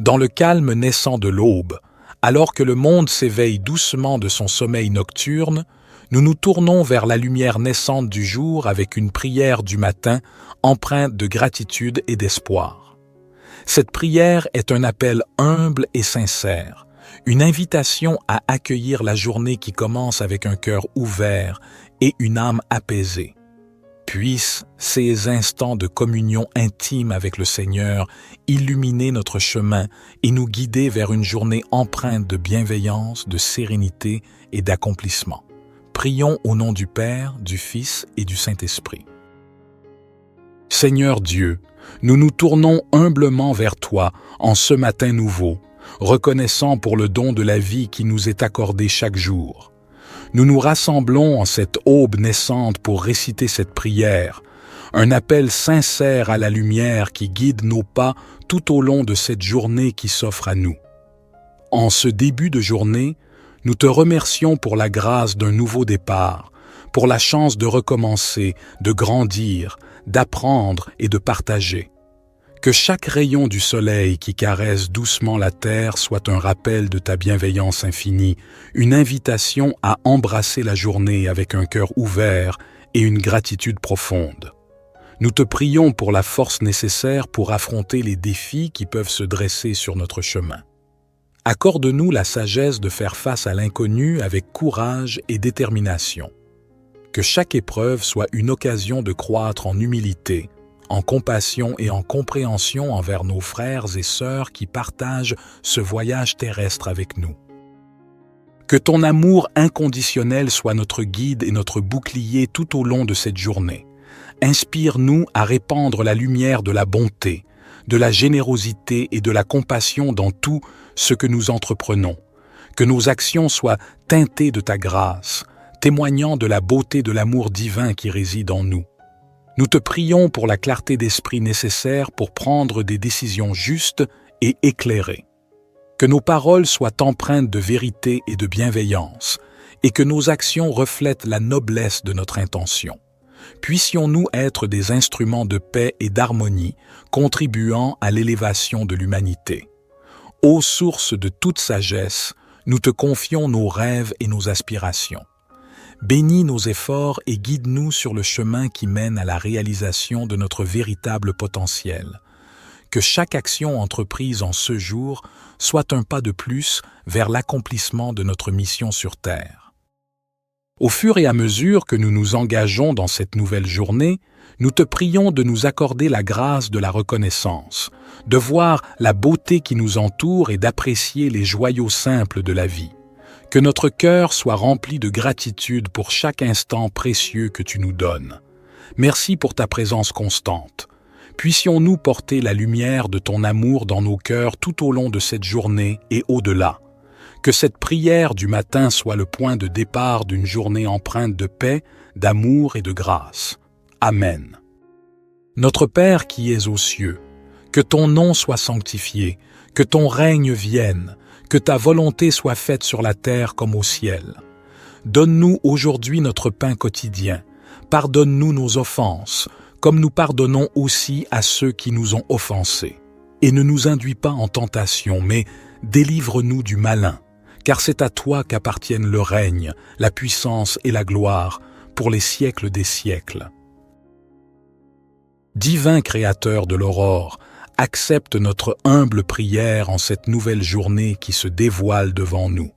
Dans le calme naissant de l'aube, alors que le monde s'éveille doucement de son sommeil nocturne, nous nous tournons vers la lumière naissante du jour avec une prière du matin empreinte de gratitude et d'espoir. Cette prière est un appel humble et sincère, une invitation à accueillir la journée qui commence avec un cœur ouvert et une âme apaisée. Puissent ces instants de communion intime avec le Seigneur illuminer notre chemin et nous guider vers une journée empreinte de bienveillance, de sérénité et d'accomplissement. Prions au nom du Père, du Fils et du Saint-Esprit. Seigneur Dieu, nous nous tournons humblement vers toi en ce matin nouveau, reconnaissant pour le don de la vie qui nous est accordé chaque jour. Nous nous rassemblons en cette aube naissante pour réciter cette prière, un appel sincère à la lumière qui guide nos pas tout au long de cette journée qui s'offre à nous. En ce début de journée, nous te remercions pour la grâce d'un nouveau départ, pour la chance de recommencer, de grandir, d'apprendre et de partager. Que chaque rayon du soleil qui caresse doucement la terre soit un rappel de ta bienveillance infinie, une invitation à embrasser la journée avec un cœur ouvert et une gratitude profonde. Nous te prions pour la force nécessaire pour affronter les défis qui peuvent se dresser sur notre chemin. Accorde-nous la sagesse de faire face à l'inconnu avec courage et détermination. Que chaque épreuve soit une occasion de croître en humilité, en compassion et en compréhension envers nos frères et sœurs qui partagent ce voyage terrestre avec nous. Que ton amour inconditionnel soit notre guide et notre bouclier tout au long de cette journée. Inspire-nous à répandre la lumière de la bonté, de la générosité et de la compassion dans tout ce que nous entreprenons. Que nos actions soient teintées de ta grâce, témoignant de la beauté de l'amour divin qui réside en nous. Nous te prions pour la clarté d'esprit nécessaire pour prendre des décisions justes et éclairées. Que nos paroles soient empreintes de vérité et de bienveillance, et que nos actions reflètent la noblesse de notre intention. Puissions-nous être des instruments de paix et d'harmonie, contribuant à l'élévation de l'humanité. Ô source de toute sagesse, nous te confions nos rêves et nos aspirations. Bénis nos efforts et guide-nous sur le chemin qui mène à la réalisation de notre véritable potentiel. Que chaque action entreprise en ce jour soit un pas de plus vers l'accomplissement de notre mission sur Terre. Au fur et à mesure que nous nous engageons dans cette nouvelle journée, nous te prions de nous accorder la grâce de la reconnaissance, de voir la beauté qui nous entoure et d'apprécier les joyaux simples de la vie. Que notre cœur soit rempli de gratitude pour chaque instant précieux que tu nous donnes. Merci pour ta présence constante. Puissions-nous porter la lumière de ton amour dans nos cœurs tout au long de cette journée et au-delà. Que cette prière du matin soit le point de départ d'une journée empreinte de paix, d'amour et de grâce. Amen. Notre Père qui es aux cieux, que ton nom soit sanctifié, que ton règne vienne, que ta volonté soit faite sur la terre comme au ciel. Donne-nous aujourd'hui notre pain quotidien. Pardonne-nous nos offenses, comme nous pardonnons aussi à ceux qui nous ont offensés. Et ne nous induis pas en tentation, mais délivre-nous du malin, car c'est à toi qu'appartiennent le règne, la puissance et la gloire, pour les siècles des siècles. Divin Créateur de l'aurore, accepte notre humble prière en cette nouvelle journée qui se dévoile devant nous.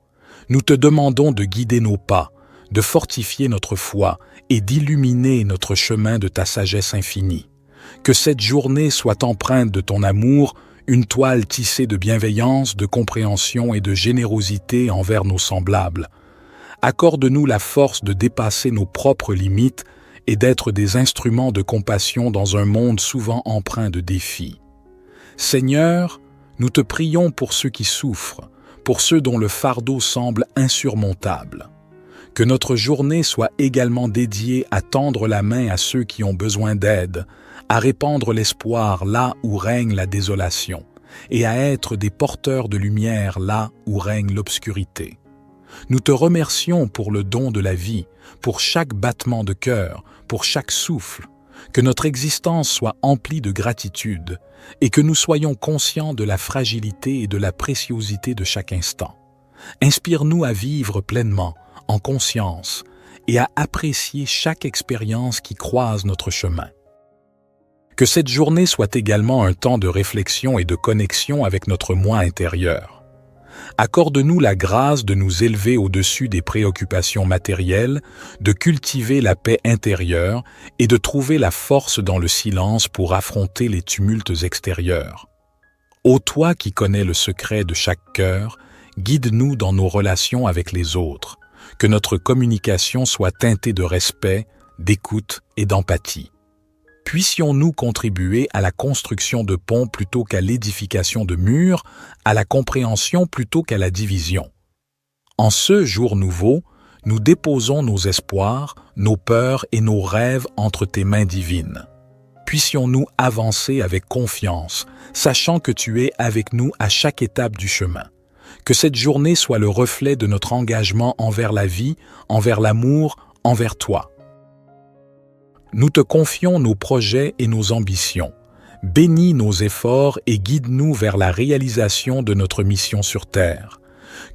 Nous te demandons de guider nos pas, de fortifier notre foi et d'illuminer notre chemin de ta sagesse infinie. Que cette journée soit empreinte de ton amour, une toile tissée de bienveillance, de compréhension et de générosité envers nos semblables. Accorde-nous la force de dépasser nos propres limites et d'être des instruments de compassion dans un monde souvent empreint de défis. Seigneur, nous te prions pour ceux qui souffrent, pour ceux dont le fardeau semble insurmontable. Que notre journée soit également dédiée à tendre la main à ceux qui ont besoin d'aide, à répandre l'espoir là où règne la désolation, et à être des porteurs de lumière là où règne l'obscurité. Nous te remercions pour le don de la vie, pour chaque battement de cœur, pour chaque souffle. que notre existence soit emplie de gratitude et que nous soyons conscients de la fragilité et de la préciosité de chaque instant. Inspire-nous à vivre pleinement, en conscience, et à apprécier chaque expérience qui croise notre chemin. Que cette journée soit également un temps de réflexion et de connexion avec notre moi intérieur. Accorde-nous la grâce de nous élever au-dessus des préoccupations matérielles, de cultiver la paix intérieure et de trouver la force dans le silence pour affronter les tumultes extérieurs. Ô toi qui connais le secret de chaque cœur, guide-nous dans nos relations avec les autres, que notre communication soit teintée de respect, d'écoute et d'empathie. Puissions-nous contribuer à la construction de ponts plutôt qu'à l'édification de murs, à la compréhension plutôt qu'à la division. En ce jour nouveau, nous déposons nos espoirs, nos peurs et nos rêves entre tes mains divines. Puissions-nous avancer avec confiance, sachant que tu es avec nous à chaque étape du chemin. Que cette journée soit le reflet de notre engagement envers la vie, envers l'amour, envers toi. Nous te confions nos projets et nos ambitions. Bénis nos efforts et guide-nous vers la réalisation de notre mission sur Terre.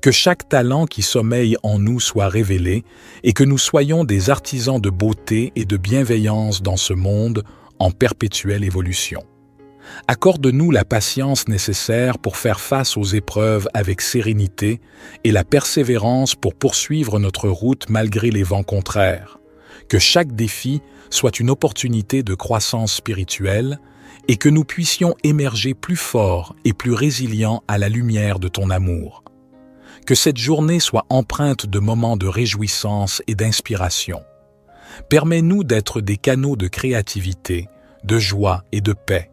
Que chaque talent qui sommeille en nous soit révélé et que nous soyons des artisans de beauté et de bienveillance dans ce monde en perpétuelle évolution. Accorde-nous la patience nécessaire pour faire face aux épreuves avec sérénité et la persévérance pour poursuivre notre route malgré les vents contraires. Que chaque défi soit une opportunité de croissance spirituelle et que nous puissions émerger plus forts et plus résilients à la lumière de ton amour. Que cette journée soit empreinte de moments de réjouissance et d'inspiration. Permets-nous d'être des canaux de créativité, de joie et de paix.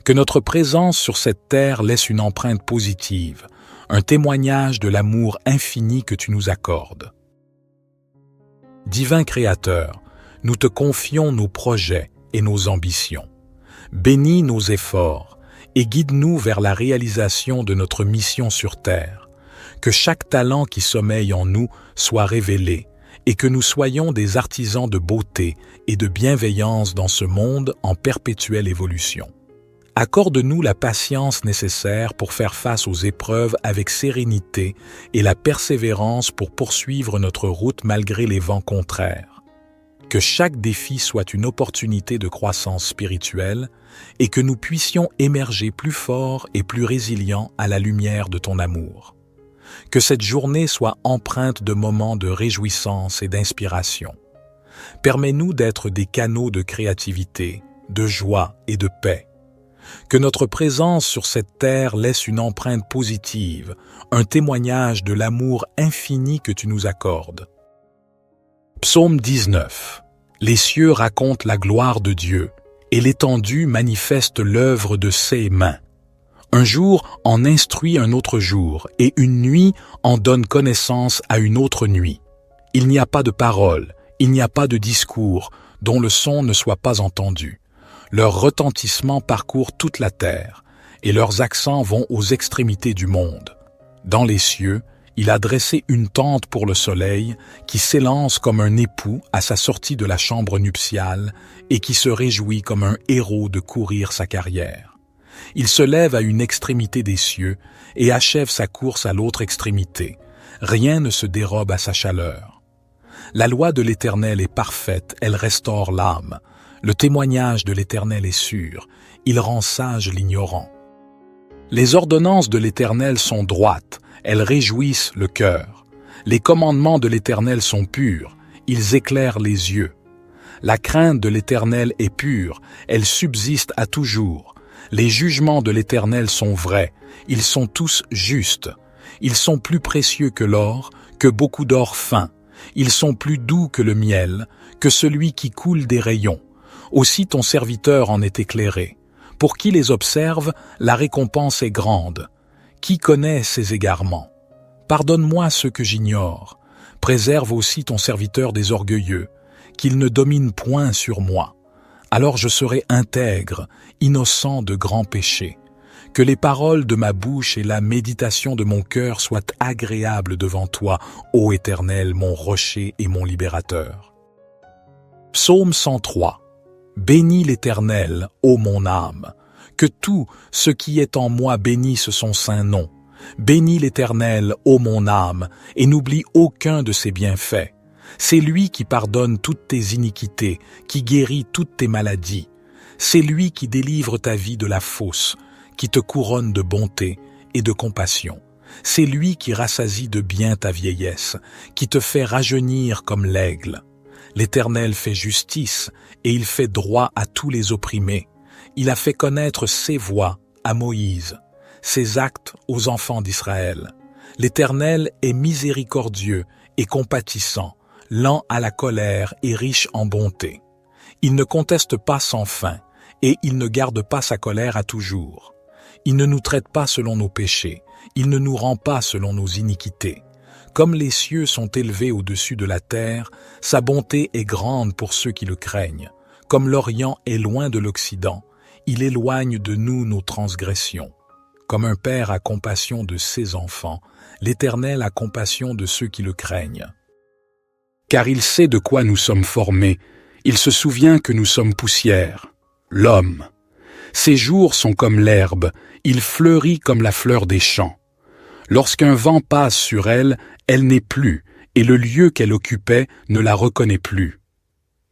Que notre présence sur cette terre laisse une empreinte positive, un témoignage de l'amour infini que tu nous accordes. Divin Créateur, nous te confions nos projets et nos ambitions. Bénis nos efforts et guide-nous vers la réalisation de notre mission sur Terre. Que chaque talent qui sommeille en nous soit révélé et que nous soyons des artisans de beauté et de bienveillance dans ce monde en perpétuelle évolution. Accorde-nous la patience nécessaire pour faire face aux épreuves avec sérénité et la persévérance pour poursuivre notre route malgré les vents contraires. Que chaque défi soit une opportunité de croissance spirituelle et que nous puissions émerger plus forts et plus résilients à la lumière de ton amour. Que cette journée soit empreinte de moments de réjouissance et d'inspiration. Permets-nous d'être des canaux de créativité, de joie et de paix. Que notre présence sur cette terre laisse une empreinte positive, un témoignage de l'amour infini que tu nous accordes. Psaume 19. Les cieux racontent la gloire de Dieu, et l'étendue manifeste l'œuvre de ses mains. Un jour en instruit un autre jour, et une nuit en donne connaissance à une autre nuit. Il n'y a pas de parole, il n'y a pas de discours, dont le son ne soit pas entendu. Leur retentissement parcourt toute la terre, et leurs accents vont aux extrémités du monde. Dans les cieux, il a dressé une tente pour le soleil, qui s'élance comme un époux à sa sortie de la chambre nuptiale, et qui se réjouit comme un héros de courir sa carrière. Il se lève à une extrémité des cieux, et achève sa course à l'autre extrémité. Rien ne se dérobe à sa chaleur. La loi de l'Éternel est parfaite, elle restaure l'âme. Le témoignage de l'Éternel est sûr, il rend sage l'ignorant. Les ordonnances de l'Éternel sont droites, elles réjouissent le cœur. Les commandements de l'Éternel sont purs, ils éclairent les yeux. La crainte de l'Éternel est pure, elle subsiste à toujours. Les jugements de l'Éternel sont vrais, ils sont tous justes. Ils sont plus précieux que l'or, que beaucoup d'or fin. Ils sont plus doux que le miel, que celui qui coule des rayons. Aussi ton serviteur en est éclairé. Pour qui les observe, la récompense est grande. Qui connaît ses égarements? Pardonne-moi ce que j'ignore. Préserve aussi ton serviteur des orgueilleux, qu'il ne domine point sur moi. Alors je serai intègre, innocent de grands péchés. Que les paroles de ma bouche et la méditation de mon cœur soient agréables devant toi, ô Éternel, mon rocher et mon libérateur. Psaume 103. Bénis l'Éternel, ô mon âme. Que tout ce qui est en moi bénisse son saint nom. Bénis l'Éternel, ô mon âme, et n'oublie aucun de ses bienfaits. C'est lui qui pardonne toutes tes iniquités, qui guérit toutes tes maladies. C'est lui qui délivre ta vie de la fosse, qui te couronne de bonté et de compassion. C'est lui qui rassasie de bien ta vieillesse, qui te fait rajeunir comme l'aigle. L'Éternel fait justice et il fait droit à tous les opprimés. Il a fait connaître ses voies à Moïse, ses actes aux enfants d'Israël. L'Éternel est miséricordieux et compatissant, lent à la colère et riche en bonté. Il ne conteste pas sans fin, et il ne garde pas sa colère à toujours. Il ne nous traite pas selon nos péchés, il ne nous rend pas selon nos iniquités. Comme les cieux sont élevés au-dessus de la terre, sa bonté est grande pour ceux qui le craignent. Comme l'Orient est loin de l'Occident, il éloigne de nous nos transgressions. Comme un père a compassion de ses enfants, l'Éternel a compassion de ceux qui le craignent. Car il sait de quoi nous sommes formés, il se souvient que nous sommes poussière. L'homme. Ses jours sont comme l'herbe, il fleurit comme la fleur des champs. Lorsqu'un vent passe sur elle, elle n'est plus, et le lieu qu'elle occupait ne la reconnaît plus.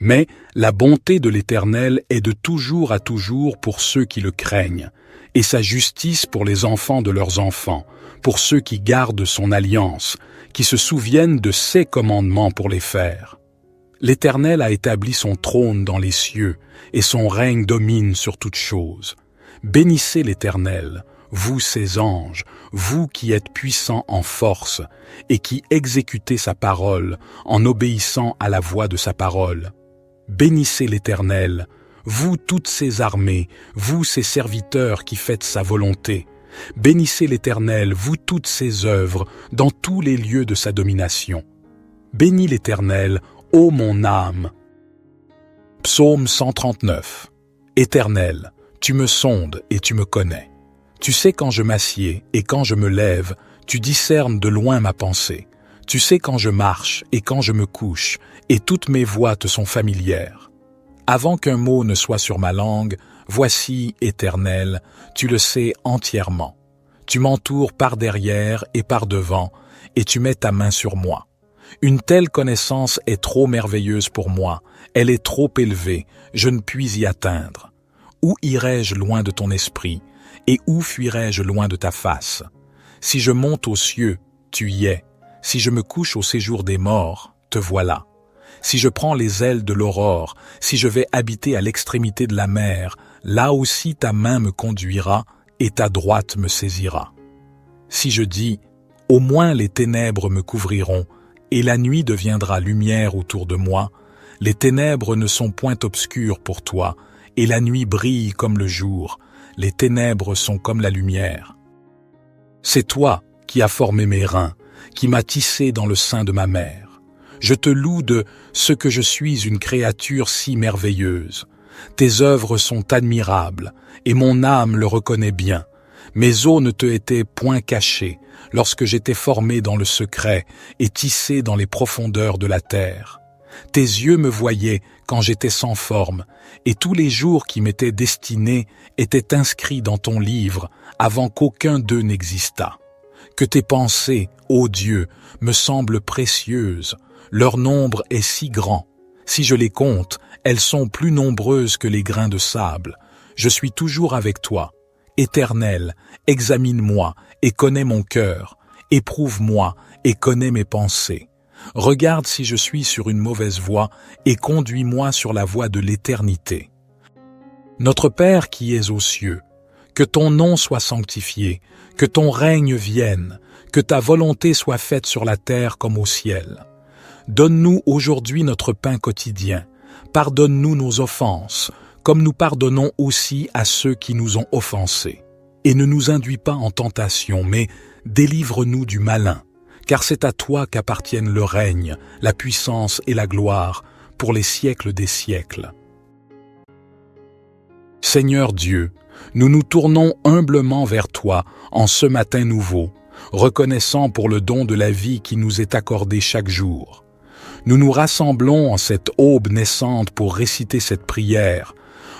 Mais la bonté de l'Éternel est de toujours à toujours pour ceux qui le craignent, et sa justice pour les enfants de leurs enfants, pour ceux qui gardent son alliance, qui se souviennent de ses commandements pour les faire. L'Éternel a établi son trône dans les cieux, et son règne domine sur toutes choses. Bénissez l'Éternel, vous ses anges, vous qui êtes puissants en force, et qui exécutez sa parole en obéissant à la voix de sa parole. Bénissez l'Éternel, vous toutes ses armées, vous ses serviteurs qui faites sa volonté. Bénissez l'Éternel, vous toutes ses œuvres, dans tous les lieux de sa domination. Bénis l'Éternel, ô mon âme. Psaume 139. Éternel, tu me sondes et tu me connais. Tu sais quand je m'assieds et quand je me lève, tu discernes de loin ma pensée. Tu sais quand je marche et quand je me couche, et toutes mes voies te sont familières. Avant qu'un mot ne soit sur ma langue, voici, Éternel, tu le sais entièrement. Tu m'entoures par derrière et par devant, et tu mets ta main sur moi. Une telle connaissance est trop merveilleuse pour moi, elle est trop élevée, je ne puis y atteindre. Où irai-je loin de ton esprit, et où fuirai-je loin de ta face? Si je monte aux cieux, tu y es. Si je me couche au séjour des morts, te voilà. Si je prends les ailes de l'aurore, si je vais habiter à l'extrémité de la mer, là aussi ta main me conduira et ta droite me saisira. Si je dis, au moins les ténèbres me couvriront, et la nuit deviendra lumière autour de moi, les ténèbres ne sont point obscures pour toi, et la nuit brille comme le jour, les ténèbres sont comme la lumière. C'est toi qui as formé mes reins, qui m'as tissé dans le sein de ma mère. Je te loue de ce que je suis une créature si merveilleuse. Tes œuvres sont admirables, et mon âme le reconnaît bien. Mes os ne te étaient point cachés, lorsque j'étais formé dans le secret et tissé dans les profondeurs de la terre. Tes yeux me voyaient quand j'étais sans forme, et tous les jours qui m'étaient destinés étaient inscrits dans ton livre avant qu'aucun d'eux n'existât. Que tes pensées, ô Dieu, me semblent précieuses, leur nombre est si grand. Si je les compte, elles sont plus nombreuses que les grains de sable. Je suis toujours avec toi. Éternel, examine-moi et connais mon cœur. Éprouve-moi et connais mes pensées. Regarde si je suis sur une mauvaise voie et conduis-moi sur la voie de l'éternité. Notre Père qui es aux cieux, que ton nom soit sanctifié, que ton règne vienne, que ta volonté soit faite sur la terre comme au ciel. Donne-nous aujourd'hui notre pain quotidien. Pardonne-nous nos offenses, comme nous pardonnons aussi à ceux qui nous ont offensés. Et ne nous induis pas en tentation, mais délivre-nous du malin, car c'est à toi qu'appartiennent le règne, la puissance et la gloire, pour les siècles des siècles. Seigneur Dieu, nous nous tournons humblement vers toi en ce matin nouveau, reconnaissant pour le don de la vie qui nous est accordé chaque jour. Nous nous rassemblons en cette aube naissante pour réciter cette prière,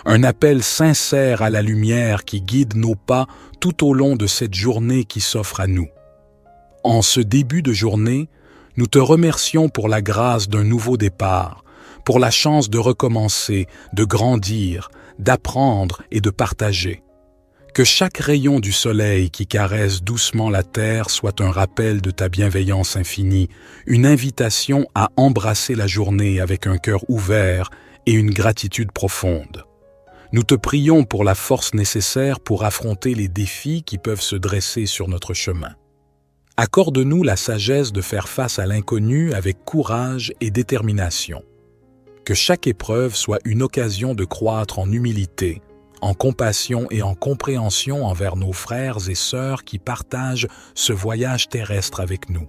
un appel sincère à la lumière qui guide nos pas tout au long de cette journée qui s'offre à nous. En ce début de journée, nous te remercions pour la grâce d'un nouveau départ, pour la chance de recommencer, de grandir, d'apprendre et de partager. Que chaque rayon du soleil qui caresse doucement la terre soit un rappel de ta bienveillance infinie, une invitation à embrasser la journée avec un cœur ouvert et une gratitude profonde. Nous te prions pour la force nécessaire pour affronter les défis qui peuvent se dresser sur notre chemin. Accorde-nous la sagesse de faire face à l'inconnu avec courage et détermination. Que chaque épreuve soit une occasion de croître en humilité, en compassion et en compréhension envers nos frères et sœurs qui partagent ce voyage terrestre avec nous.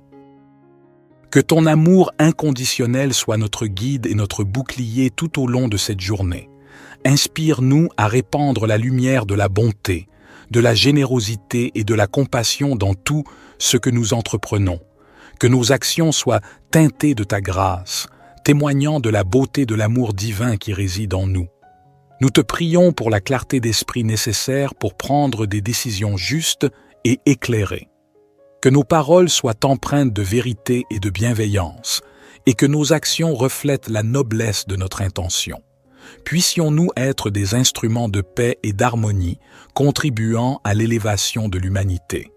Que ton amour inconditionnel soit notre guide et notre bouclier tout au long de cette journée. Inspire-nous à répandre la lumière de la bonté, de la générosité et de la compassion dans tout ce que nous entreprenons. Que nos actions soient teintées de ta grâce, témoignant de la beauté de l'amour divin qui réside en nous. Nous te prions pour la clarté d'esprit nécessaire pour prendre des décisions justes et éclairées. Que nos paroles soient empreintes de vérité et de bienveillance, et que nos actions reflètent la noblesse de notre intention. Puissions-nous être des instruments de paix et d'harmonie, contribuant à l'élévation de l'humanité.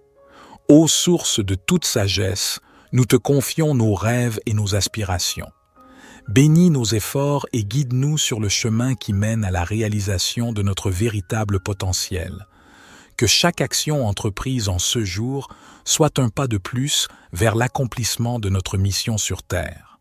Ô source de toute sagesse, nous te confions nos rêves et nos aspirations. Bénis nos efforts et guide-nous sur le chemin qui mène à la réalisation de notre véritable potentiel. Que chaque action entreprise en ce jour soit un pas de plus vers l'accomplissement de notre mission sur Terre.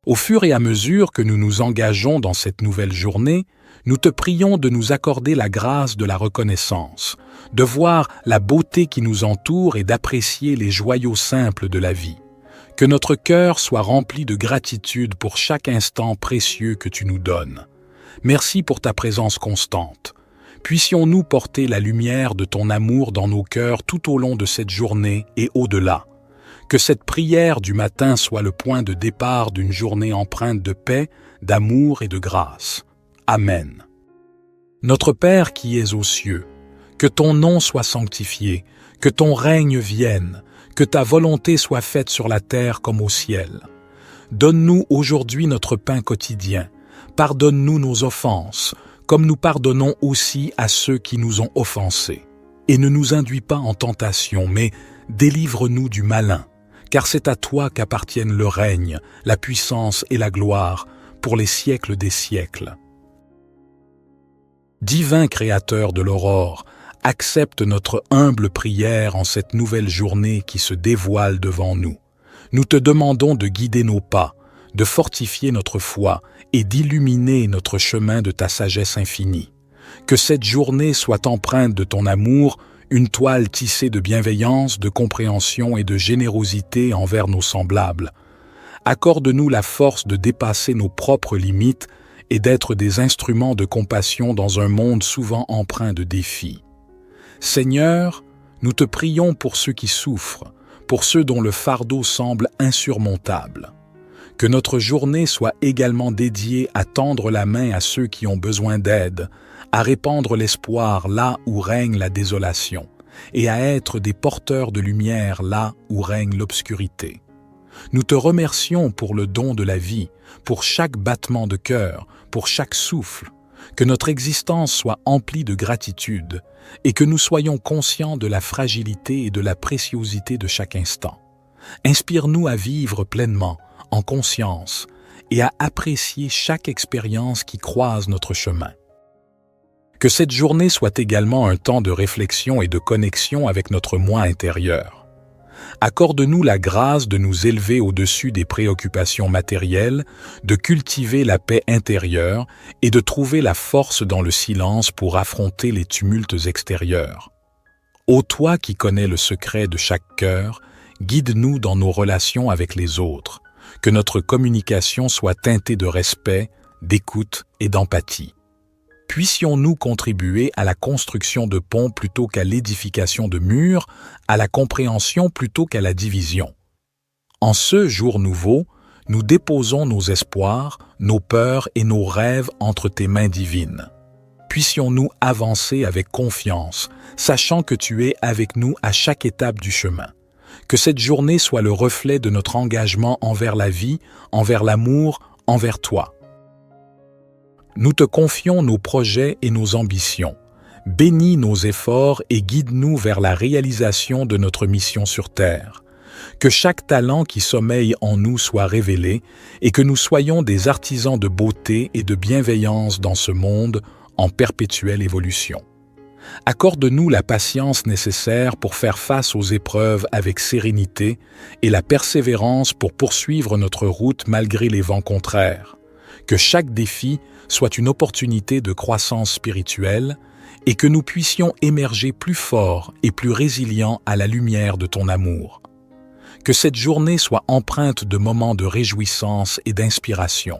Au fur et à mesure que nous nous engageons dans cette nouvelle journée, nous te prions de nous accorder la grâce de la reconnaissance, de voir la beauté qui nous entoure et d'apprécier les joyaux simples de la vie. Que notre cœur soit rempli de gratitude pour chaque instant précieux que tu nous donnes. Merci pour ta présence constante. Puissions-nous porter la lumière de ton amour dans nos cœurs tout au long de cette journée et au-delà. Que cette prière du matin soit le point de départ d'une journée empreinte de paix, d'amour et de grâce. Amen. Notre Père qui es aux cieux, que ton nom soit sanctifié, que ton règne vienne, que ta volonté soit faite sur la terre comme au ciel. Donne-nous aujourd'hui notre pain quotidien. Pardonne-nous nos offenses, comme nous pardonnons aussi à ceux qui nous ont offensés. Et ne nous induis pas en tentation, mais délivre-nous du malin, car c'est à toi qu'appartiennent le règne, la puissance et la gloire, pour les siècles des siècles. Divin Créateur de l'aurore, accepte notre humble prière en cette nouvelle journée qui se dévoile devant nous. Nous te demandons de guider nos pas, de fortifier notre foi et d'illuminer notre chemin de ta sagesse infinie. Que cette journée soit empreinte de ton amour, une toile tissée de bienveillance, de compréhension et de générosité envers nos semblables. Accorde-nous la force de dépasser nos propres limites et d'être des instruments de compassion dans un monde souvent empreint de défis. Seigneur, nous te prions pour ceux qui souffrent, pour ceux dont le fardeau semble insurmontable. Que notre journée soit également dédiée à tendre la main à ceux qui ont besoin d'aide, à répandre l'espoir là où règne la désolation, et à être des porteurs de lumière là où règne l'obscurité. Nous te remercions pour le don de la vie, pour chaque battement de cœur, pour chaque souffle, que notre existence soit emplie de gratitude et que nous soyons conscients de la fragilité et de la préciosité de chaque instant. Inspire-nous à vivre pleinement, en conscience, et à apprécier chaque expérience qui croise notre chemin. Que cette journée soit également un temps de réflexion et de connexion avec notre moi intérieur. Accorde-nous la grâce de nous élever au-dessus des préoccupations matérielles, de cultiver la paix intérieure et de trouver la force dans le silence pour affronter les tumultes extérieurs. Ô toi qui connais le secret de chaque cœur, guide-nous dans nos relations avec les autres, que notre communication soit teintée de respect, d'écoute et d'empathie. Puissions-nous contribuer à la construction de ponts plutôt qu'à l'édification de murs, à la compréhension plutôt qu'à la division. En ce jour nouveau, nous déposons nos espoirs, nos peurs et nos rêves entre tes mains divines. Puissions-nous avancer avec confiance, sachant que tu es avec nous à chaque étape du chemin. Que cette journée soit le reflet de notre engagement envers la vie, envers l'amour, envers toi. Nous te confions nos projets et nos ambitions. Bénis nos efforts et guide-nous vers la réalisation de notre mission sur Terre. Que chaque talent qui sommeille en nous soit révélé et que nous soyons des artisans de beauté et de bienveillance dans ce monde en perpétuelle évolution. Accorde-nous la patience nécessaire pour faire face aux épreuves avec sérénité et la persévérance pour poursuivre notre route malgré les vents contraires. Que chaque défi soit une opportunité de croissance spirituelle et que nous puissions émerger plus forts et plus résilients à la lumière de ton amour. Que cette journée soit empreinte de moments de réjouissance et d'inspiration.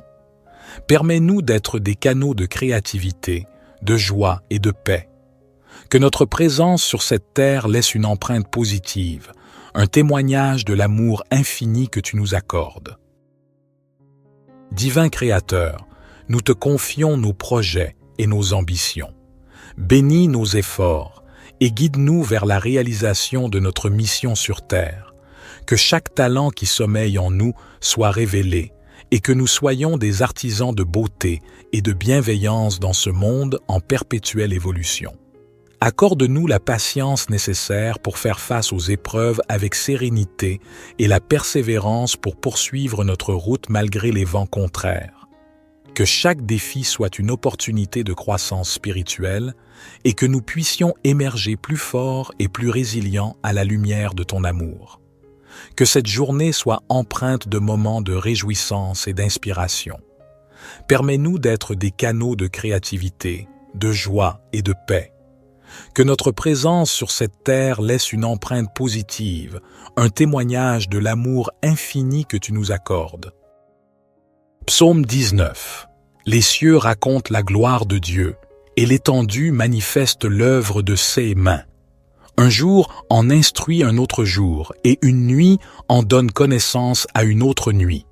Permets-nous d'être des canaux de créativité, de joie et de paix. Que notre présence sur cette terre laisse une empreinte positive, un témoignage de l'amour infini que tu nous accordes. Divin Créateur, nous te confions nos projets et nos ambitions. Bénis nos efforts et guide-nous vers la réalisation de notre mission sur Terre. Que chaque talent qui sommeille en nous soit révélé et que nous soyons des artisans de beauté et de bienveillance dans ce monde en perpétuelle évolution. Accorde-nous la patience nécessaire pour faire face aux épreuves avec sérénité et la persévérance pour poursuivre notre route malgré les vents contraires. Que chaque défi soit une opportunité de croissance spirituelle et que nous puissions émerger plus forts et plus résilients à la lumière de ton amour. Que cette journée soit empreinte de moments de réjouissance et d'inspiration. Permets-nous d'être des canaux de créativité, de joie et de paix. Que notre présence sur cette terre laisse une empreinte positive, un témoignage de l'amour infini que tu nous accordes. Psaume 19. Les cieux racontent la gloire de Dieu, et l'étendue manifeste l'œuvre de ses mains. Un jour en instruit un autre jour, et une nuit en donne connaissance à une autre nuit.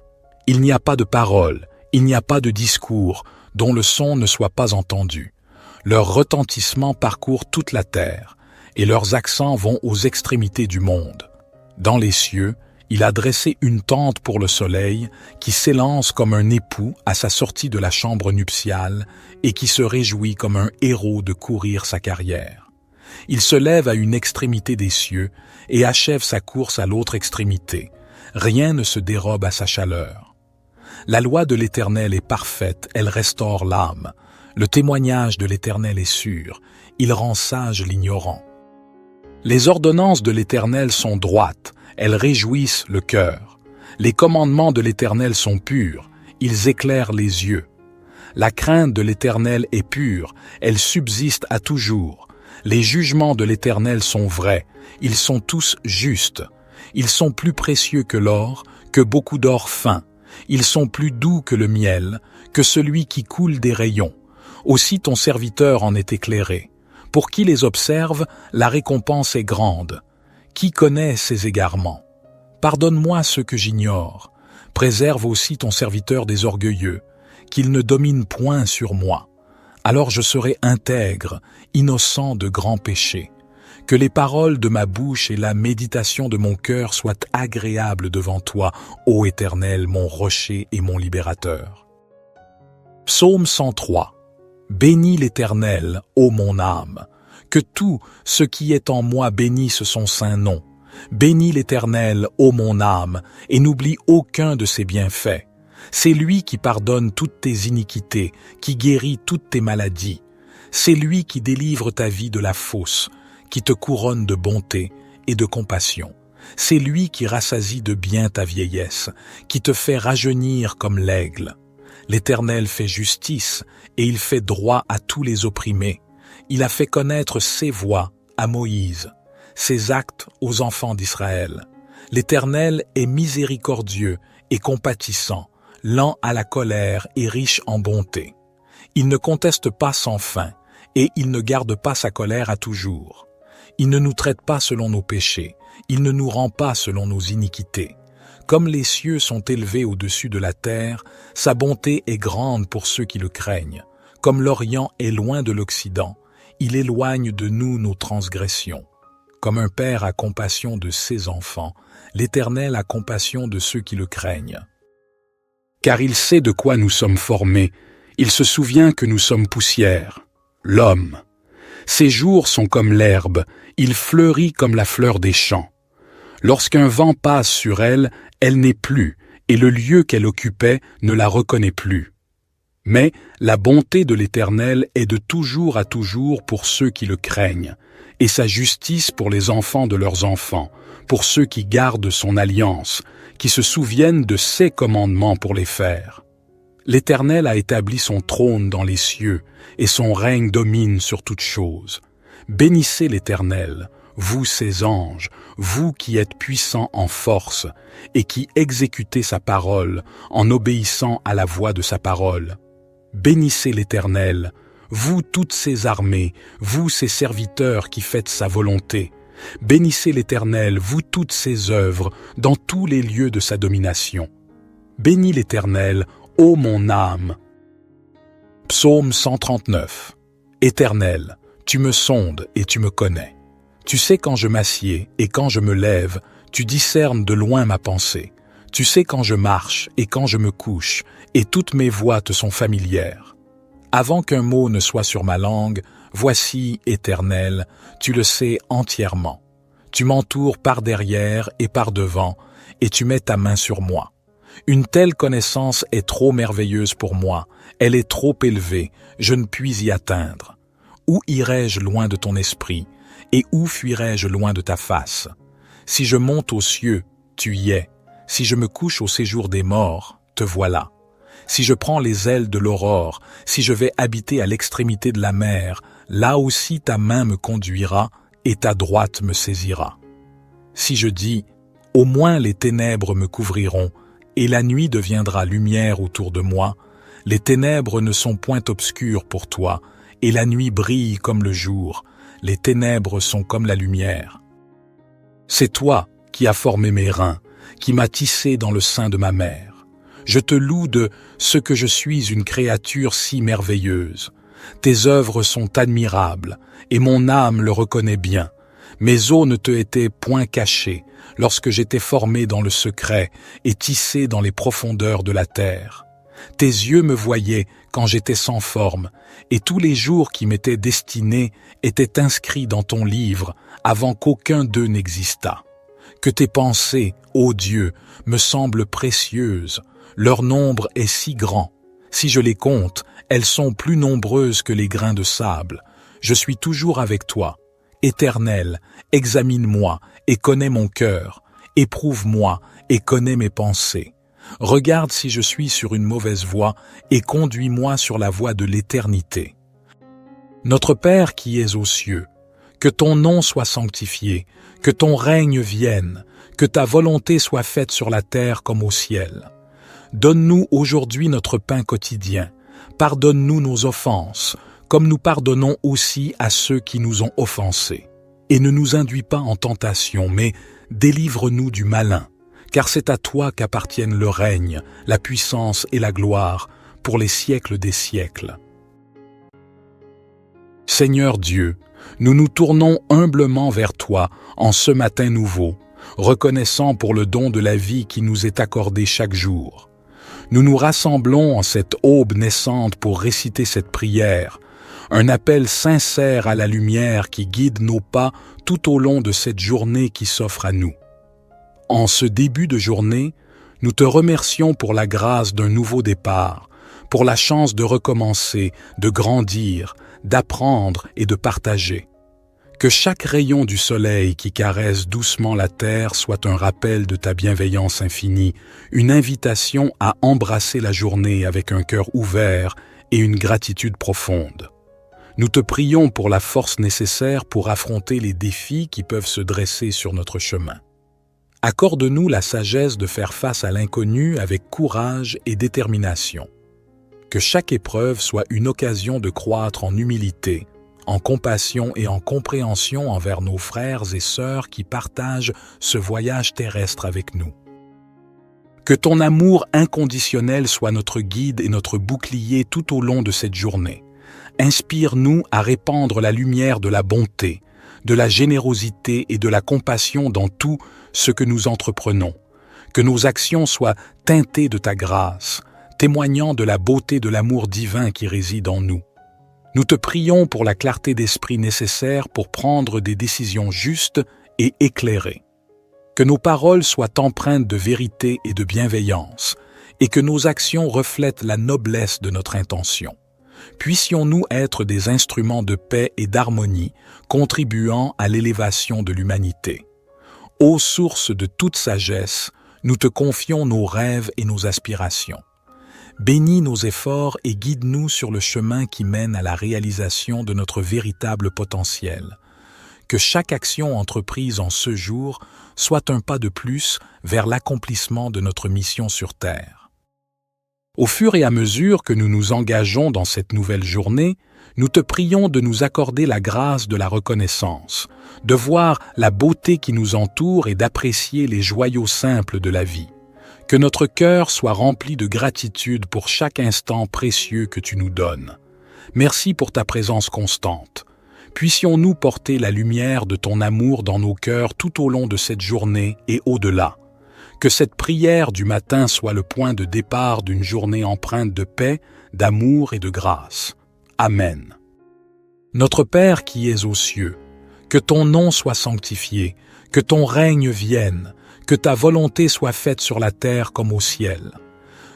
Il n'y a pas de parole, il n'y a pas de discours, dont le son ne soit pas entendu. Leur retentissement parcourt toute la terre, et leurs accents vont aux extrémités du monde. Dans les cieux, il a dressé une tente pour le soleil, qui s'élance comme un époux à sa sortie de la chambre nuptiale, et qui se réjouit comme un héros de courir sa carrière. Il se lève à une extrémité des cieux, et achève sa course à l'autre extrémité. Rien ne se dérobe à sa chaleur. La loi de l'Éternel est parfaite, elle restaure l'âme. Le témoignage de l'Éternel est sûr, il rend sage l'ignorant. Les ordonnances de l'Éternel sont droites, elles réjouissent le cœur. Les commandements de l'Éternel sont purs, ils éclairent les yeux. La crainte de l'Éternel est pure, elle subsiste à toujours. Les jugements de l'Éternel sont vrais, ils sont tous justes. Ils sont plus précieux que l'or, que beaucoup d'or fin. Ils sont plus doux que le miel, que celui qui coule des rayons. Aussi ton serviteur en est éclairé. Pour qui les observe, la récompense est grande. Qui connaît ses égarements? Pardonne-moi ce que j'ignore. Préserve aussi ton serviteur des orgueilleux, qu'il ne domine point sur moi. Alors je serai intègre, innocent de grands péchés. Que les paroles de ma bouche et la méditation de mon cœur soient agréables devant toi, ô Éternel, mon rocher et mon libérateur. Psaume 103. Bénis l'Éternel, ô mon âme. Que tout ce qui est en moi bénisse son saint nom. Bénis l'Éternel, ô mon âme, et n'oublie aucun de ses bienfaits. C'est lui qui pardonne toutes tes iniquités, qui guérit toutes tes maladies. C'est lui qui délivre ta vie de la fosse, qui te couronne de bonté et de compassion. C'est lui qui rassasie de bien ta vieillesse, qui te fait rajeunir comme l'aigle. L'Éternel fait justice et il fait droit à tous les opprimés. Il a fait connaître ses voies à Moïse, ses actes aux enfants d'Israël. L'Éternel est miséricordieux et compatissant, lent à la colère et riche en bonté. Il ne conteste pas sans fin, et il ne garde pas sa colère à toujours. Il ne nous traite pas selon nos péchés, il ne nous rend pas selon nos iniquités. Comme les cieux sont élevés au-dessus de la terre, sa bonté est grande pour ceux qui le craignent. Comme l'Orient est loin de l'Occident, il éloigne de nous nos transgressions. Comme un père a compassion de ses enfants, l'Éternel a compassion de ceux qui le craignent. Car il sait de quoi nous sommes formés, il se souvient que nous sommes poussière. L'homme. Ses jours sont comme l'herbe, il fleurit comme la fleur des champs. Lorsqu'un vent passe sur elle, elle n'est plus, et le lieu qu'elle occupait ne la reconnaît plus. Mais la bonté de l'Éternel est de toujours à toujours pour ceux qui le craignent, et sa justice pour les enfants de leurs enfants, pour ceux qui gardent son alliance, qui se souviennent de ses commandements pour les faire. L'Éternel a établi son trône dans les cieux, et son règne domine sur toutes choses. Bénissez l'Éternel, vous ses anges, vous qui êtes puissants en force, et qui exécutez sa parole en obéissant à la voix de sa parole. Bénissez l'Éternel, vous toutes ses armées, vous ses serviteurs qui faites sa volonté. Bénissez l'Éternel, vous toutes ses œuvres, dans tous les lieux de sa domination. Bénis l'Éternel, ô mon âme. Psaume 139. Éternel, tu me sondes et tu me connais. Tu sais quand je m'assieds et quand je me lève, tu discernes de loin ma pensée. Tu sais quand je marche et quand je me couche, et toutes mes voies te sont familières. Avant qu'un mot ne soit sur ma langue, voici, Éternel, tu le sais entièrement. Tu m'entoures par derrière et par devant, et tu mets ta main sur moi. Une telle connaissance est trop merveilleuse pour moi, elle est trop élevée, je ne puis y atteindre. Où irai-je loin de ton esprit, et où fuirai-je loin de ta face? Si je monte aux cieux, tu y es. Si je me couche au séjour des morts, te voilà. Si je prends les ailes de l'aurore, si je vais habiter à l'extrémité de la mer, là aussi ta main me conduira et ta droite me saisira. Si je dis, au moins les ténèbres me couvriront, et la nuit deviendra lumière autour de moi, les ténèbres ne sont point obscures pour toi, et la nuit brille comme le jour, les ténèbres sont comme la lumière. C'est toi qui as formé mes reins, qui m'as tissé dans le sein de ma mère. Je te loue de ce que je suis une créature si merveilleuse. Tes œuvres sont admirables, et mon âme le reconnaît bien. Mes os ne te étaient point cachés, lorsque j'étais formé dans le secret et tissé dans les profondeurs de la terre. Tes yeux me voyaient quand j'étais sans forme, et tous les jours qui m'étaient destinés étaient inscrits dans ton livre avant qu'aucun d'eux n'existât. Que tes pensées, ô Dieu, me semblent précieuses, leur nombre est si grand. Si je les compte, elles sont plus nombreuses que les grains de sable. Je suis toujours avec toi. Éternel, examine-moi et connais mon cœur. Éprouve-moi et connais mes pensées. Regarde si je suis sur une mauvaise voie et conduis-moi sur la voie de l'éternité. Notre Père qui es aux cieux, que ton nom soit sanctifié, que ton règne vienne, que ta volonté soit faite sur la terre comme au ciel. Donne-nous aujourd'hui notre pain quotidien. Pardonne-nous nos offenses, comme nous pardonnons aussi à ceux qui nous ont offensés. Et ne nous induis pas en tentation, mais délivre-nous du malin, car c'est à toi qu'appartiennent le règne, la puissance et la gloire, pour les siècles des siècles. Seigneur Dieu, nous nous tournons humblement vers toi en ce matin nouveau, reconnaissant pour le don de la vie qui nous est accordé chaque jour. Nous nous rassemblons en cette aube naissante pour réciter cette prière, un appel sincère à la lumière qui guide nos pas tout au long de cette journée qui s'offre à nous. En ce début de journée, nous te remercions pour la grâce d'un nouveau départ, pour la chance de recommencer, de grandir, d'apprendre et de partager. Que chaque rayon du soleil qui caresse doucement la terre soit un rappel de ta bienveillance infinie, une invitation à embrasser la journée avec un cœur ouvert et une gratitude profonde. Nous te prions pour la force nécessaire pour affronter les défis qui peuvent se dresser sur notre chemin. Accorde-nous la sagesse de faire face à l'inconnu avec courage et détermination. Que chaque épreuve soit une occasion de croître en humilité, en compassion et en compréhension envers nos frères et sœurs qui partagent ce voyage terrestre avec nous. Que ton amour inconditionnel soit notre guide et notre bouclier tout au long de cette journée. Inspire-nous à répandre la lumière de la bonté, de la générosité et de la compassion dans tout ce que nous entreprenons. Que nos actions soient teintées de ta grâce, témoignant de la beauté de l'amour divin qui réside en nous. Nous te prions pour la clarté d'esprit nécessaire pour prendre des décisions justes et éclairées. Que nos paroles soient empreintes de vérité et de bienveillance, et que nos actions reflètent la noblesse de notre intention. Puissions-nous être des instruments de paix et d'harmonie, contribuant à l'élévation de l'humanité. Ô source de toute sagesse, nous te confions nos rêves et nos aspirations. Bénis nos efforts et guide-nous sur le chemin qui mène à la réalisation de notre véritable potentiel. Que chaque action entreprise en ce jour soit un pas de plus vers l'accomplissement de notre mission sur Terre. Au fur et à mesure que nous nous engageons dans cette nouvelle journée, nous te prions de nous accorder la grâce de la reconnaissance, de voir la beauté qui nous entoure et d'apprécier les joyaux simples de la vie. Que notre cœur soit rempli de gratitude pour chaque instant précieux que tu nous donnes. Merci pour ta présence constante. Puissions-nous porter la lumière de ton amour dans nos cœurs tout au long de cette journée et au-delà. Que cette prière du matin soit le point de départ d'une journée empreinte de paix, d'amour et de grâce. Amen. Notre Père qui es aux cieux, que ton nom soit sanctifié, que ton règne vienne, que ta volonté soit faite sur la terre comme au ciel.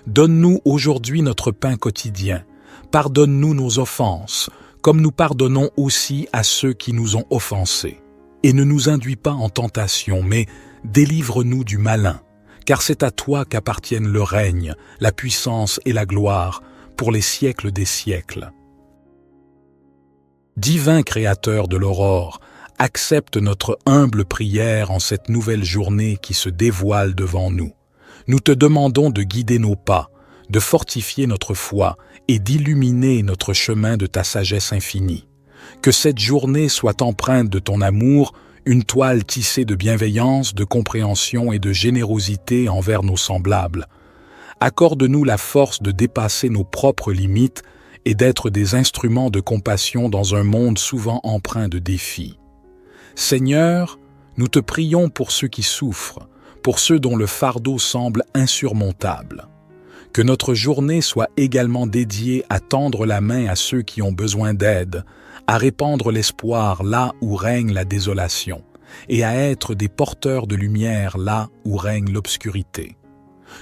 Donne-nous aujourd'hui notre pain quotidien. Pardonne-nous nos offenses, comme nous pardonnons aussi à ceux qui nous ont offensés. Et ne nous induis pas en tentation, mais délivre-nous du malin, car c'est à toi qu'appartiennent le règne, la puissance et la gloire, pour les siècles des siècles. Divin Créateur de l'aurore, accepte notre humble prière en cette nouvelle journée qui se dévoile devant nous. Nous te demandons de guider nos pas, de fortifier notre foi et d'illuminer notre chemin de ta sagesse infinie. Que cette journée soit empreinte de ton amour, une toile tissée de bienveillance, de compréhension et de générosité envers nos semblables. Accorde-nous la force de dépasser nos propres limites et d'être des instruments de compassion dans un monde souvent empreint de défis. Seigneur, nous te prions pour ceux qui souffrent, pour ceux dont le fardeau semble insurmontable. Que notre journée soit également dédiée à tendre la main à ceux qui ont besoin d'aide, à répandre l'espoir là où règne la désolation, et à être des porteurs de lumière là où règne l'obscurité.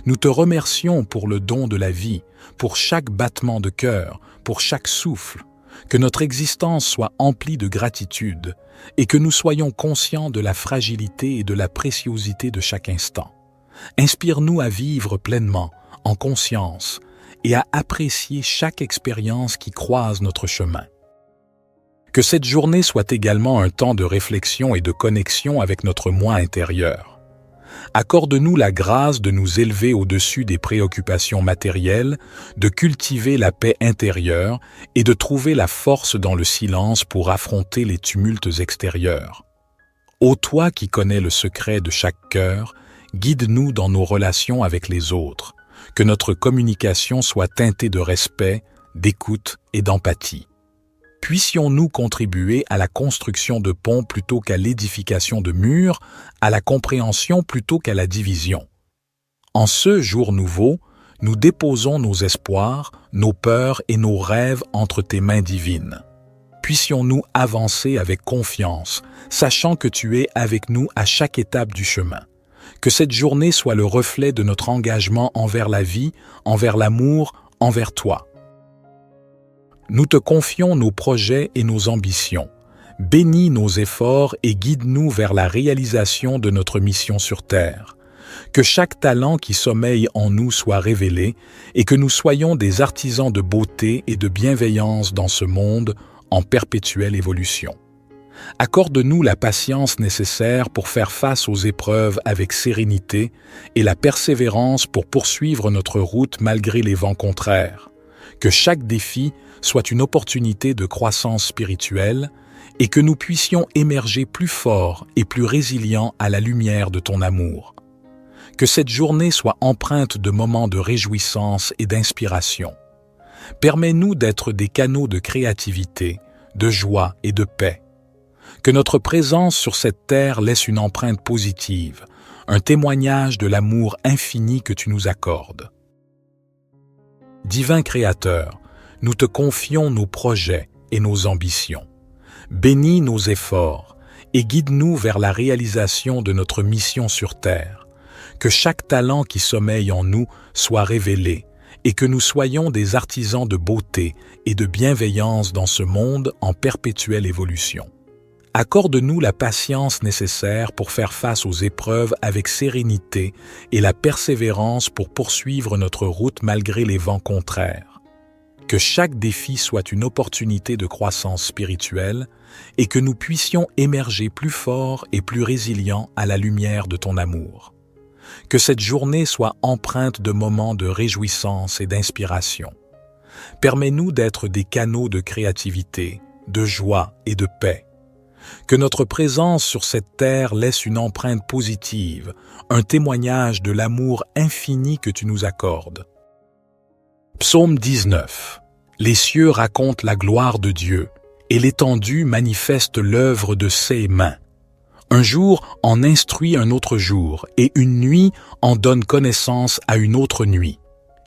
Nous te remercions pour le don de la vie, pour chaque battement de cœur, pour chaque souffle. Que notre existence soit emplie de gratitude et que nous soyons conscients de la fragilité et de la préciosité de chaque instant. Inspire-nous à vivre pleinement, en conscience, et à apprécier chaque expérience qui croise notre chemin. Que cette journée soit également un temps de réflexion et de connexion avec notre moi intérieur. Accorde-nous la grâce de nous élever au-dessus des préoccupations matérielles, de cultiver la paix intérieure et de trouver la force dans le silence pour affronter les tumultes extérieurs. Ô toi qui connais le secret de chaque cœur, guide-nous dans nos relations avec les autres, que notre communication soit teintée de respect, d'écoute et d'empathie. Puissions-nous contribuer à la construction de ponts plutôt qu'à l'édification de murs, à la compréhension plutôt qu'à la division. En ce jour nouveau, nous déposons nos espoirs, nos peurs et nos rêves entre tes mains divines. Puissions-nous avancer avec confiance, sachant que tu es avec nous à chaque étape du chemin. Que cette journée soit le reflet de notre engagement envers la vie, envers l'amour, envers toi. Nous te confions nos projets et nos ambitions. Bénis nos efforts et guide-nous vers la réalisation de notre mission sur Terre. Que chaque talent qui sommeille en nous soit révélé et que nous soyons des artisans de beauté et de bienveillance dans ce monde en perpétuelle évolution. Accorde-nous la patience nécessaire pour faire face aux épreuves avec sérénité et la persévérance pour poursuivre notre route malgré les vents contraires. Que chaque défi soit une opportunité de croissance spirituelle et que nous puissions émerger plus forts et plus résilients à la lumière de ton amour. Que cette journée soit empreinte de moments de réjouissance et d'inspiration. Permets-nous d'être des canaux de créativité, de joie et de paix. Que notre présence sur cette terre laisse une empreinte positive, un témoignage de l'amour infini que tu nous accordes. Divin Créateur, nous te confions nos projets et nos ambitions. Bénis nos efforts et guide-nous vers la réalisation de notre mission sur terre. Que chaque talent qui sommeille en nous soit révélé et que nous soyons des artisans de beauté et de bienveillance dans ce monde en perpétuelle évolution. Accorde-nous la patience nécessaire pour faire face aux épreuves avec sérénité et la persévérance pour poursuivre notre route malgré les vents contraires. Que chaque défi soit une opportunité de croissance spirituelle et que nous puissions émerger plus forts et plus résilients à la lumière de ton amour. Que cette journée soit empreinte de moments de réjouissance et d'inspiration. Permets-nous d'être des canaux de créativité, de joie et de paix. Que notre présence sur cette terre laisse une empreinte positive, un témoignage de l'amour infini que tu nous accordes. Psaume 19. Les cieux racontent la gloire de Dieu, et l'étendue manifeste l'œuvre de ses mains. Un jour en instruit un autre jour, et une nuit en donne connaissance à une autre nuit.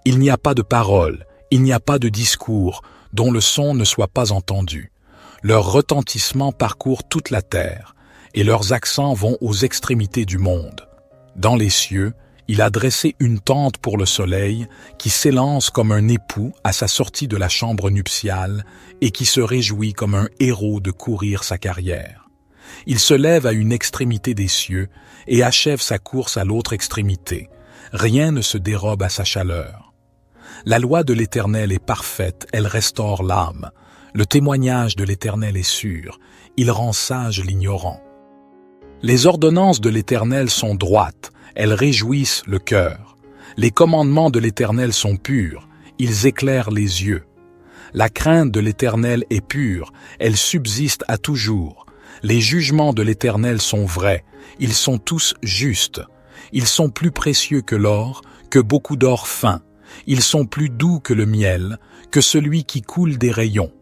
Il n'y a pas de parole, il n'y a pas de discours, dont le son ne soit pas entendu. Leur retentissement parcourt toute la terre, et leurs accents vont aux extrémités du monde. Dans les cieux, il a dressé une tente pour le soleil, qui s'élance comme un époux à sa sortie de la chambre nuptiale, et qui se réjouit comme un héros de courir sa carrière. Il se lève à une extrémité des cieux, et achève sa course à l'autre extrémité. Rien ne se dérobe à sa chaleur. La loi de l'Éternel est parfaite, elle restaure l'âme. Le témoignage de l'Éternel est sûr, il rend sage l'ignorant. Les ordonnances de l'Éternel sont droites, elles réjouissent le cœur. Les commandements de l'Éternel sont purs, ils éclairent les yeux. La crainte de l'Éternel est pure, elle subsiste à toujours. Les jugements de l'Éternel sont vrais, ils sont tous justes. Ils sont plus précieux que l'or, que beaucoup d'or fin. Ils sont plus doux que le miel, que celui qui coule des rayons.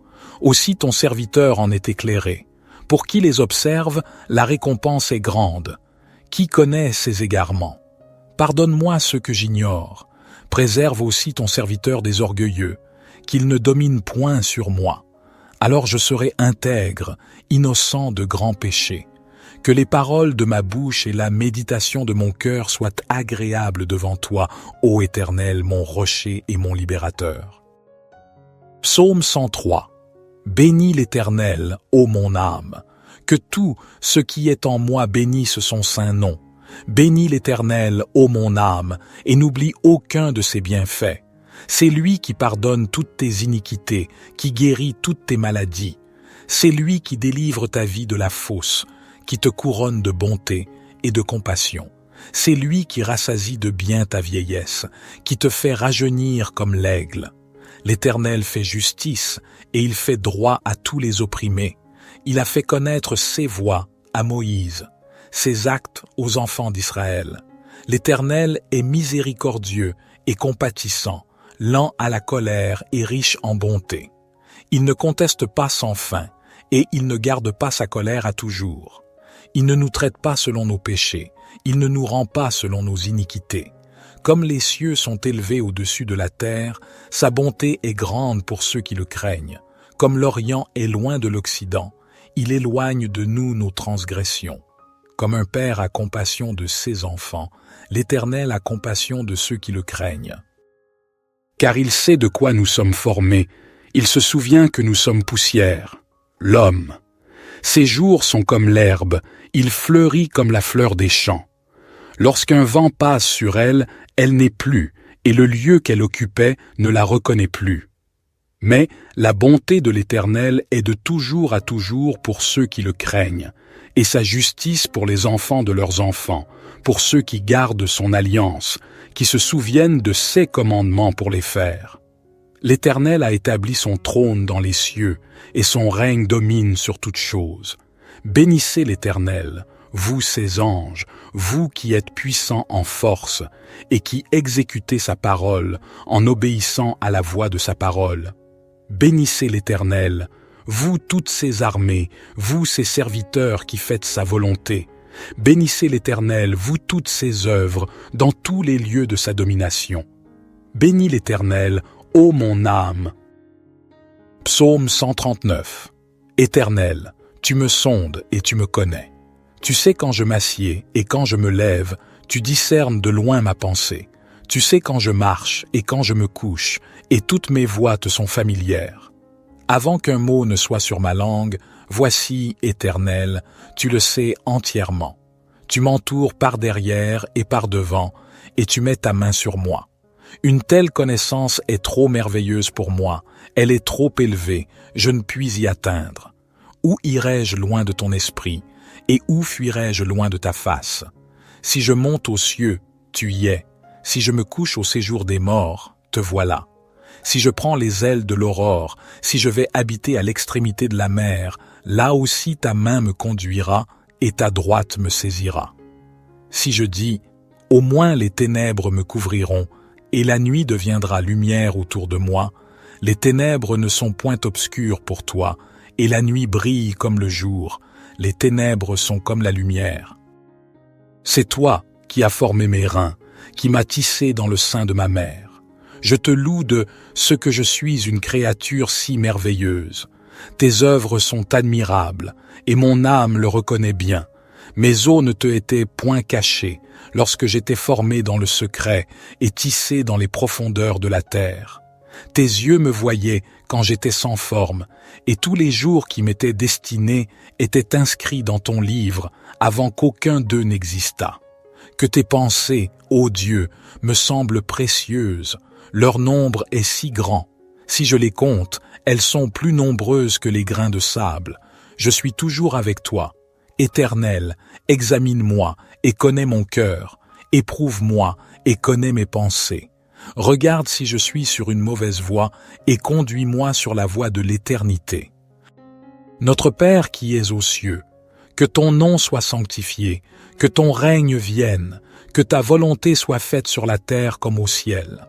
Aussi ton serviteur en est éclairé. Pour qui les observe, la récompense est grande. Qui connaît ses égarements? Pardonne-moi ce que j'ignore. Préserve aussi ton serviteur des orgueilleux, qu'il ne domine point sur moi. Alors je serai intègre, innocent de grands péchés. Que les paroles de ma bouche et la méditation de mon cœur soient agréables devant toi, ô Éternel, mon rocher et mon libérateur. Psaume 103. Bénis l'Éternel, ô mon âme. Que tout ce qui est en moi bénisse son saint nom. Bénis l'Éternel, ô mon âme, et n'oublie aucun de ses bienfaits. C'est lui qui pardonne toutes tes iniquités, qui guérit toutes tes maladies. C'est lui qui délivre ta vie de la fosse, qui te couronne de bonté et de compassion. C'est lui qui rassasie de bien ta vieillesse, qui te fait rajeunir comme l'aigle. L'Éternel fait justice et il fait droit à tous les opprimés. Il a fait connaître ses voies à Moïse, ses actes aux enfants d'Israël. L'Éternel est miséricordieux et compatissant, lent à la colère et riche en bonté. Il ne conteste pas sans fin et il ne garde pas sa colère à toujours. Il ne nous traite pas selon nos péchés, il ne nous rend pas selon nos iniquités. Comme les cieux sont élevés au-dessus de la terre, sa bonté est grande pour ceux qui le craignent. Comme l'Orient est loin de l'Occident, il éloigne de nous nos transgressions. Comme un père a compassion de ses enfants, l'Éternel a compassion de ceux qui le craignent. Car il sait de quoi nous sommes formés, il se souvient que nous sommes poussière, l'homme. Ses jours sont comme l'herbe, il fleurit comme la fleur des champs. Lorsqu'un vent passe sur elle, elle n'est plus, et le lieu qu'elle occupait ne la reconnaît plus. Mais la bonté de l'Éternel est de toujours à toujours pour ceux qui le craignent, et sa justice pour les enfants de leurs enfants, pour ceux qui gardent son alliance, qui se souviennent de ses commandements pour les faire. L'Éternel a établi son trône dans les cieux, et son règne domine sur toutes choses. Bénissez l'Éternel, vous ses anges, vous qui êtes puissants en force et qui exécutez sa parole en obéissant à la voix de sa parole. Bénissez l'Éternel, vous toutes ses armées, vous ses serviteurs qui faites sa volonté. Bénissez l'Éternel, vous toutes ses œuvres, dans tous les lieux de sa domination. Bénis l'Éternel, ô mon âme. Psaume 139. Éternel, tu me sondes et tu me connais. Tu sais quand je m'assieds et quand je me lève, tu discernes de loin ma pensée. Tu sais quand je marche et quand je me couche, et toutes mes voies te sont familières. Avant qu'un mot ne soit sur ma langue, voici, Éternel, tu le sais entièrement. Tu m'entoures par derrière et par devant, et tu mets ta main sur moi. Une telle connaissance est trop merveilleuse pour moi, elle est trop élevée, je ne puis y atteindre. Où irai-je loin de ton esprit, et où fuirai-je loin de ta face? Si je monte aux cieux, tu y es. Si je me couche au séjour des morts, te voilà. Si je prends les ailes de l'aurore, si je vais habiter à l'extrémité de la mer, là aussi ta main me conduira et ta droite me saisira. Si je dis, au moins les ténèbres me couvriront, et la nuit deviendra lumière autour de moi, les ténèbres ne sont point obscures pour toi, et la nuit brille comme le jour, les ténèbres sont comme la lumière. C'est toi qui as formé mes reins, qui m'as tissé dans le sein de ma mère. Je te loue de ce que je suis une créature si merveilleuse. Tes œuvres sont admirables, et mon âme le reconnaît bien. Mes os ne te étaient point cachés, lorsque j'étais formé dans le secret et tissé dans les profondeurs de la terre. Tes yeux me voyaient quand j'étais sans forme, et tous les jours qui m'étaient destinés étaient inscrits dans ton livre avant qu'aucun d'eux n'existât. Que tes pensées, ô Dieu, me semblent précieuses, leur nombre est si grand. Si je les compte, elles sont plus nombreuses que les grains de sable. Je suis toujours avec toi. Éternel, examine-moi et connais mon cœur. Éprouve-moi et connais mes pensées. Regarde si je suis sur une mauvaise voie et conduis-moi sur la voie de l'éternité. Notre Père qui es aux cieux, que ton nom soit sanctifié, que ton règne vienne, que ta volonté soit faite sur la terre comme au ciel.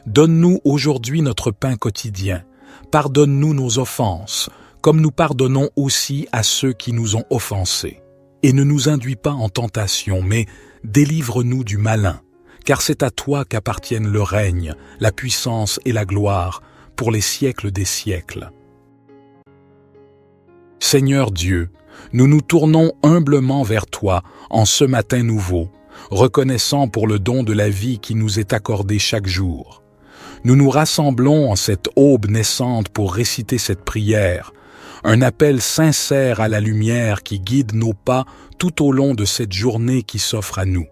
Donne-nous aujourd'hui notre pain quotidien. Pardonne-nous nos offenses, comme nous pardonnons aussi à ceux qui nous ont offensés. Et ne nous induis pas en tentation, mais délivre-nous du malin, car c'est à toi qu'appartiennent le règne, la puissance et la gloire, pour les siècles des siècles. Seigneur Dieu, nous nous tournons humblement vers toi en ce matin nouveau, reconnaissant pour le don de la vie qui nous est accordé chaque jour. Nous nous rassemblons en cette aube naissante pour réciter cette prière, un appel sincère à la lumière qui guide nos pas tout au long de cette journée qui s'offre à nous.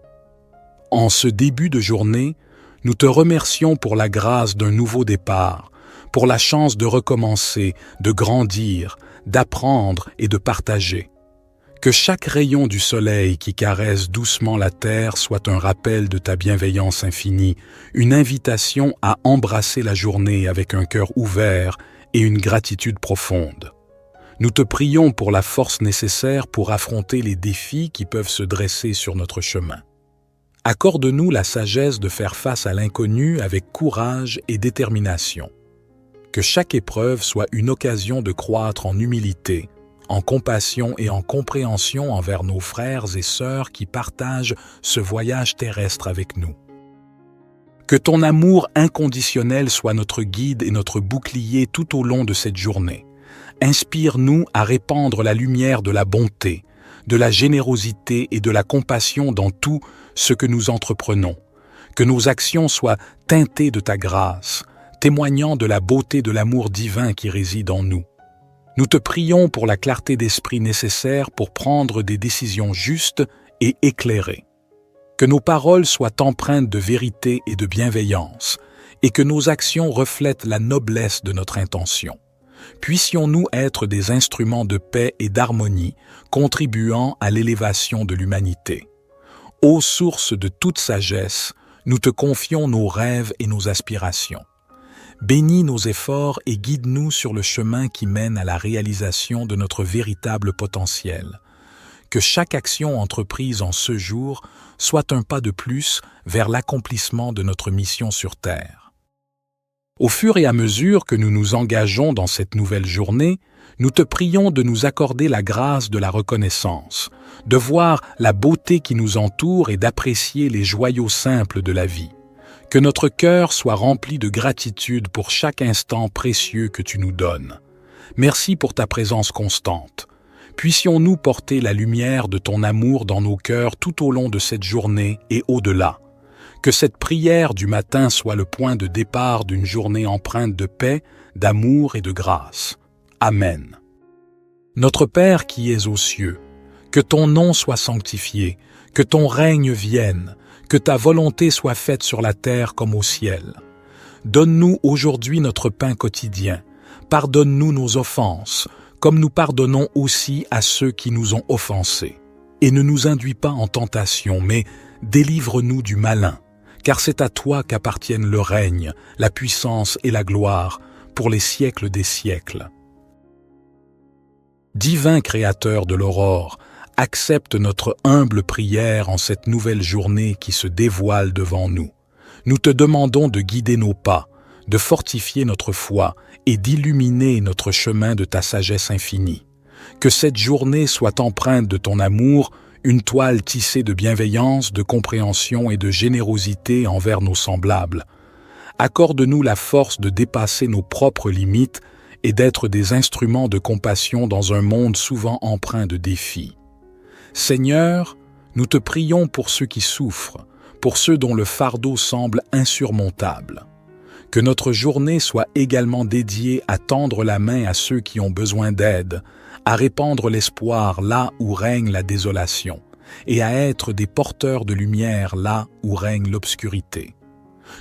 En ce début de journée, nous te remercions pour la grâce d'un nouveau départ, pour la chance de recommencer, de grandir, d'apprendre et de partager. Que chaque rayon du soleil qui caresse doucement la terre soit un rappel de ta bienveillance infinie, une invitation à embrasser la journée avec un cœur ouvert et une gratitude profonde. Nous te prions pour la force nécessaire pour affronter les défis qui peuvent se dresser sur notre chemin. Accorde-nous la sagesse de faire face à l'inconnu avec courage et détermination. Que chaque épreuve soit une occasion de croître en humilité, en compassion et en compréhension envers nos frères et sœurs qui partagent ce voyage terrestre avec nous. Que ton amour inconditionnel soit notre guide et notre bouclier tout au long de cette journée. Inspire-nous à répandre la lumière de la bonté, de la générosité et de la compassion dans tout ce que nous entreprenons. Que nos actions soient teintées de ta grâce, témoignant de la beauté de l'amour divin qui réside en nous. Nous te prions pour la clarté d'esprit nécessaire pour prendre des décisions justes et éclairées. Que nos paroles soient empreintes de vérité et de bienveillance, et que nos actions reflètent la noblesse de notre intention. Puissions-nous être des instruments de paix et d'harmonie, contribuant à l'élévation de l'humanité. Ô source de toute sagesse, nous te confions nos rêves et nos aspirations. Bénis nos efforts et guide-nous sur le chemin qui mène à la réalisation de notre véritable potentiel. que chaque action entreprise en ce jour soit un pas de plus vers l'accomplissement de notre mission sur Terre. Au fur et à mesure que nous nous engageons dans cette nouvelle journée, nous te prions de nous accorder la grâce de la reconnaissance, de voir la beauté qui nous entoure et d'apprécier les joyaux simples de la vie. Que notre cœur soit rempli de gratitude pour chaque instant précieux que tu nous donnes. Merci pour ta présence constante. Puissions-nous porter la lumière de ton amour dans nos cœurs tout au long de cette journée et au-delà. Que cette prière du matin soit le point de départ d'une journée empreinte de paix, d'amour et de grâce. Amen. Notre Père qui es aux cieux, que ton nom soit sanctifié, que ton règne vienne, que ta volonté soit faite sur la terre comme au ciel. Donne-nous aujourd'hui notre pain quotidien. Pardonne-nous nos offenses, comme nous pardonnons aussi à ceux qui nous ont offensés. Et ne nous induis pas en tentation, mais délivre-nous du malin, car c'est à toi qu'appartiennent le règne, la puissance et la gloire, pour les siècles des siècles. Divin Créateur de l'aurore, accepte notre humble prière en cette nouvelle journée qui se dévoile devant nous. Nous te demandons de guider nos pas, de fortifier notre foi et d'illuminer notre chemin de ta sagesse infinie. Que cette journée soit empreinte de ton amour, une toile tissée de bienveillance, de compréhension et de générosité envers nos semblables. Accorde-nous la force de dépasser nos propres limites et d'être des instruments de compassion dans un monde souvent empreint de défis. Seigneur, nous te prions pour ceux qui souffrent, pour ceux dont le fardeau semble insurmontable. Que notre journée soit également dédiée à tendre la main à ceux qui ont besoin d'aide, à répandre l'espoir là où règne la désolation, et à être des porteurs de lumière là où règne l'obscurité.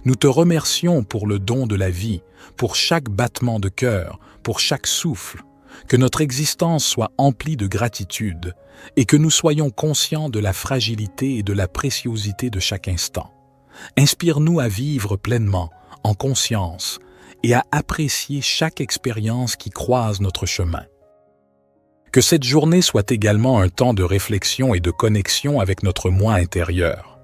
Nous te remercions pour le don de la vie, pour chaque battement de cœur, pour chaque souffle, que notre existence soit emplie de gratitude et que nous soyons conscients de la fragilité et de la préciosité de chaque instant. Inspire-nous à vivre pleinement, en conscience, et à apprécier chaque expérience qui croise notre chemin. Que cette journée soit également un temps de réflexion et de connexion avec notre moi intérieur.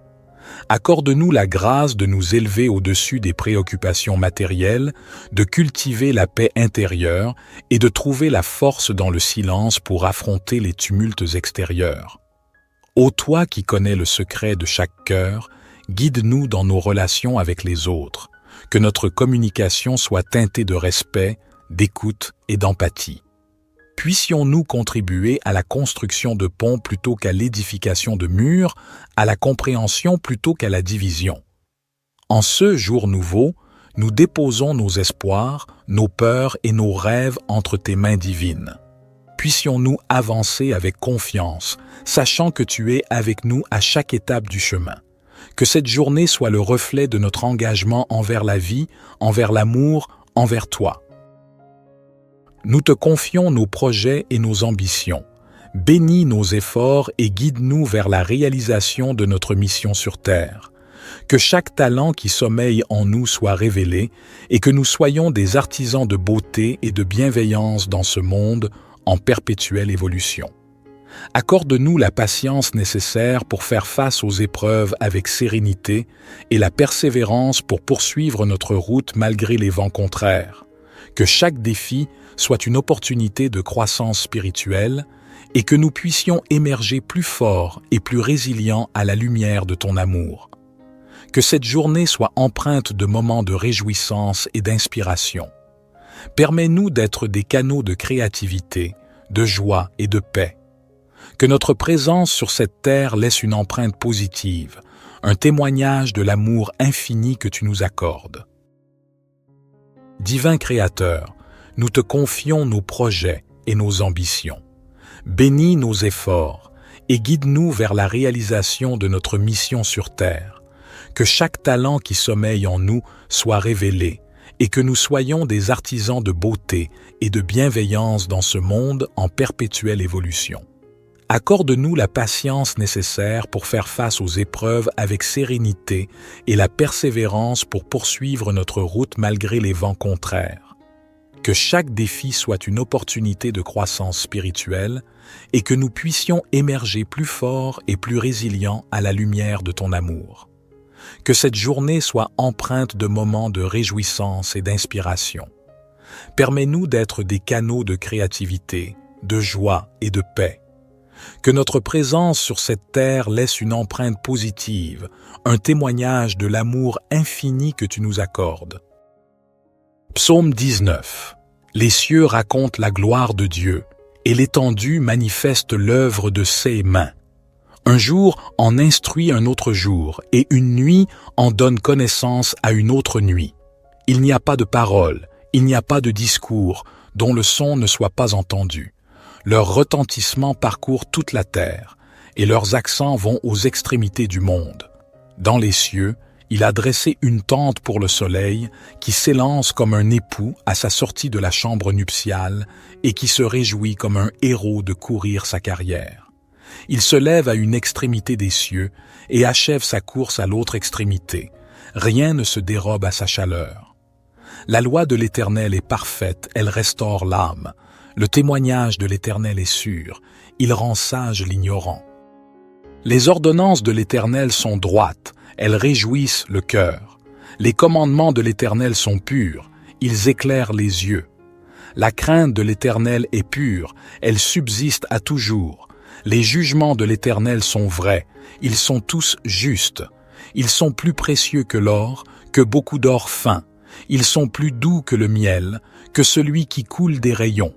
Accorde-nous la grâce de nous élever au-dessus des préoccupations matérielles, de cultiver la paix intérieure et de trouver la force dans le silence pour affronter les tumultes extérieurs. Ô toi qui connais le secret de chaque cœur, guide-nous dans nos relations avec les autres, que notre communication soit teintée de respect, d'écoute et d'empathie. Puissions-nous contribuer à la construction de ponts plutôt qu'à l'édification de murs, à la compréhension plutôt qu'à la division. En ce jour nouveau, nous déposons nos espoirs, nos peurs et nos rêves entre tes mains divines. Puissions-nous avancer avec confiance, sachant que tu es avec nous à chaque étape du chemin. Que cette journée soit le reflet de notre engagement envers la vie, envers l'amour, envers toi. Nous te confions nos projets et nos ambitions. Bénis nos efforts et guide-nous vers la réalisation de notre mission sur Terre. Que chaque talent qui sommeille en nous soit révélé et que nous soyons des artisans de beauté et de bienveillance dans ce monde en perpétuelle évolution. Accorde-nous la patience nécessaire pour faire face aux épreuves avec sérénité et la persévérance pour poursuivre notre route malgré les vents contraires. Que chaque défi soit une opportunité de croissance spirituelle et que nous puissions émerger plus forts et plus résilients à la lumière de ton amour. Que cette journée soit empreinte de moments de réjouissance et d'inspiration. Permets-nous d'être des canaux de créativité, de joie et de paix. Que notre présence sur cette terre laisse une empreinte positive, un témoignage de l'amour infini que tu nous accordes. Divin Créateur, nous te confions nos projets et nos ambitions. Bénis nos efforts et guide-nous vers la réalisation de notre mission sur Terre. Que chaque talent qui sommeille en nous soit révélé et que nous soyons des artisans de beauté et de bienveillance dans ce monde en perpétuelle évolution. Accorde-nous la patience nécessaire pour faire face aux épreuves avec sérénité et la persévérance pour poursuivre notre route malgré les vents contraires. Que chaque défi soit une opportunité de croissance spirituelle et que nous puissions émerger plus forts et plus résilients à la lumière de ton amour. Que cette journée soit empreinte de moments de réjouissance et d'inspiration. Permets-nous d'être des canaux de créativité, de joie et de paix. Que notre présence sur cette terre laisse une empreinte positive, un témoignage de l'amour infini que tu nous accordes. Psaume 19. Les cieux racontent la gloire de Dieu, et l'étendue manifeste l'œuvre de ses mains. Un jour en instruit un autre jour, et une nuit en donne connaissance à une autre nuit. Il n'y a pas de parole, il n'y a pas de discours, dont le son ne soit pas entendu. Leur retentissement parcourt toute la terre, et leurs accents vont aux extrémités du monde. Dans les cieux, il a dressé une tente pour le soleil, qui s'élance comme un époux à sa sortie de la chambre nuptiale, et qui se réjouit comme un héros de courir sa carrière. Il se lève à une extrémité des cieux, et achève sa course à l'autre extrémité. Rien ne se dérobe à sa chaleur. La loi de l'Éternel est parfaite, elle restaure l'âme. Le témoignage de l'Éternel est sûr, il rend sage l'ignorant. Les ordonnances de l'Éternel sont droites, elles réjouissent le cœur. Les commandements de l'Éternel sont purs, ils éclairent les yeux. La crainte de l'Éternel est pure, elle subsiste à toujours. Les jugements de l'Éternel sont vrais, ils sont tous justes. Ils sont plus précieux que l'or, que beaucoup d'or fin. Ils sont plus doux que le miel, que celui qui coule des rayons.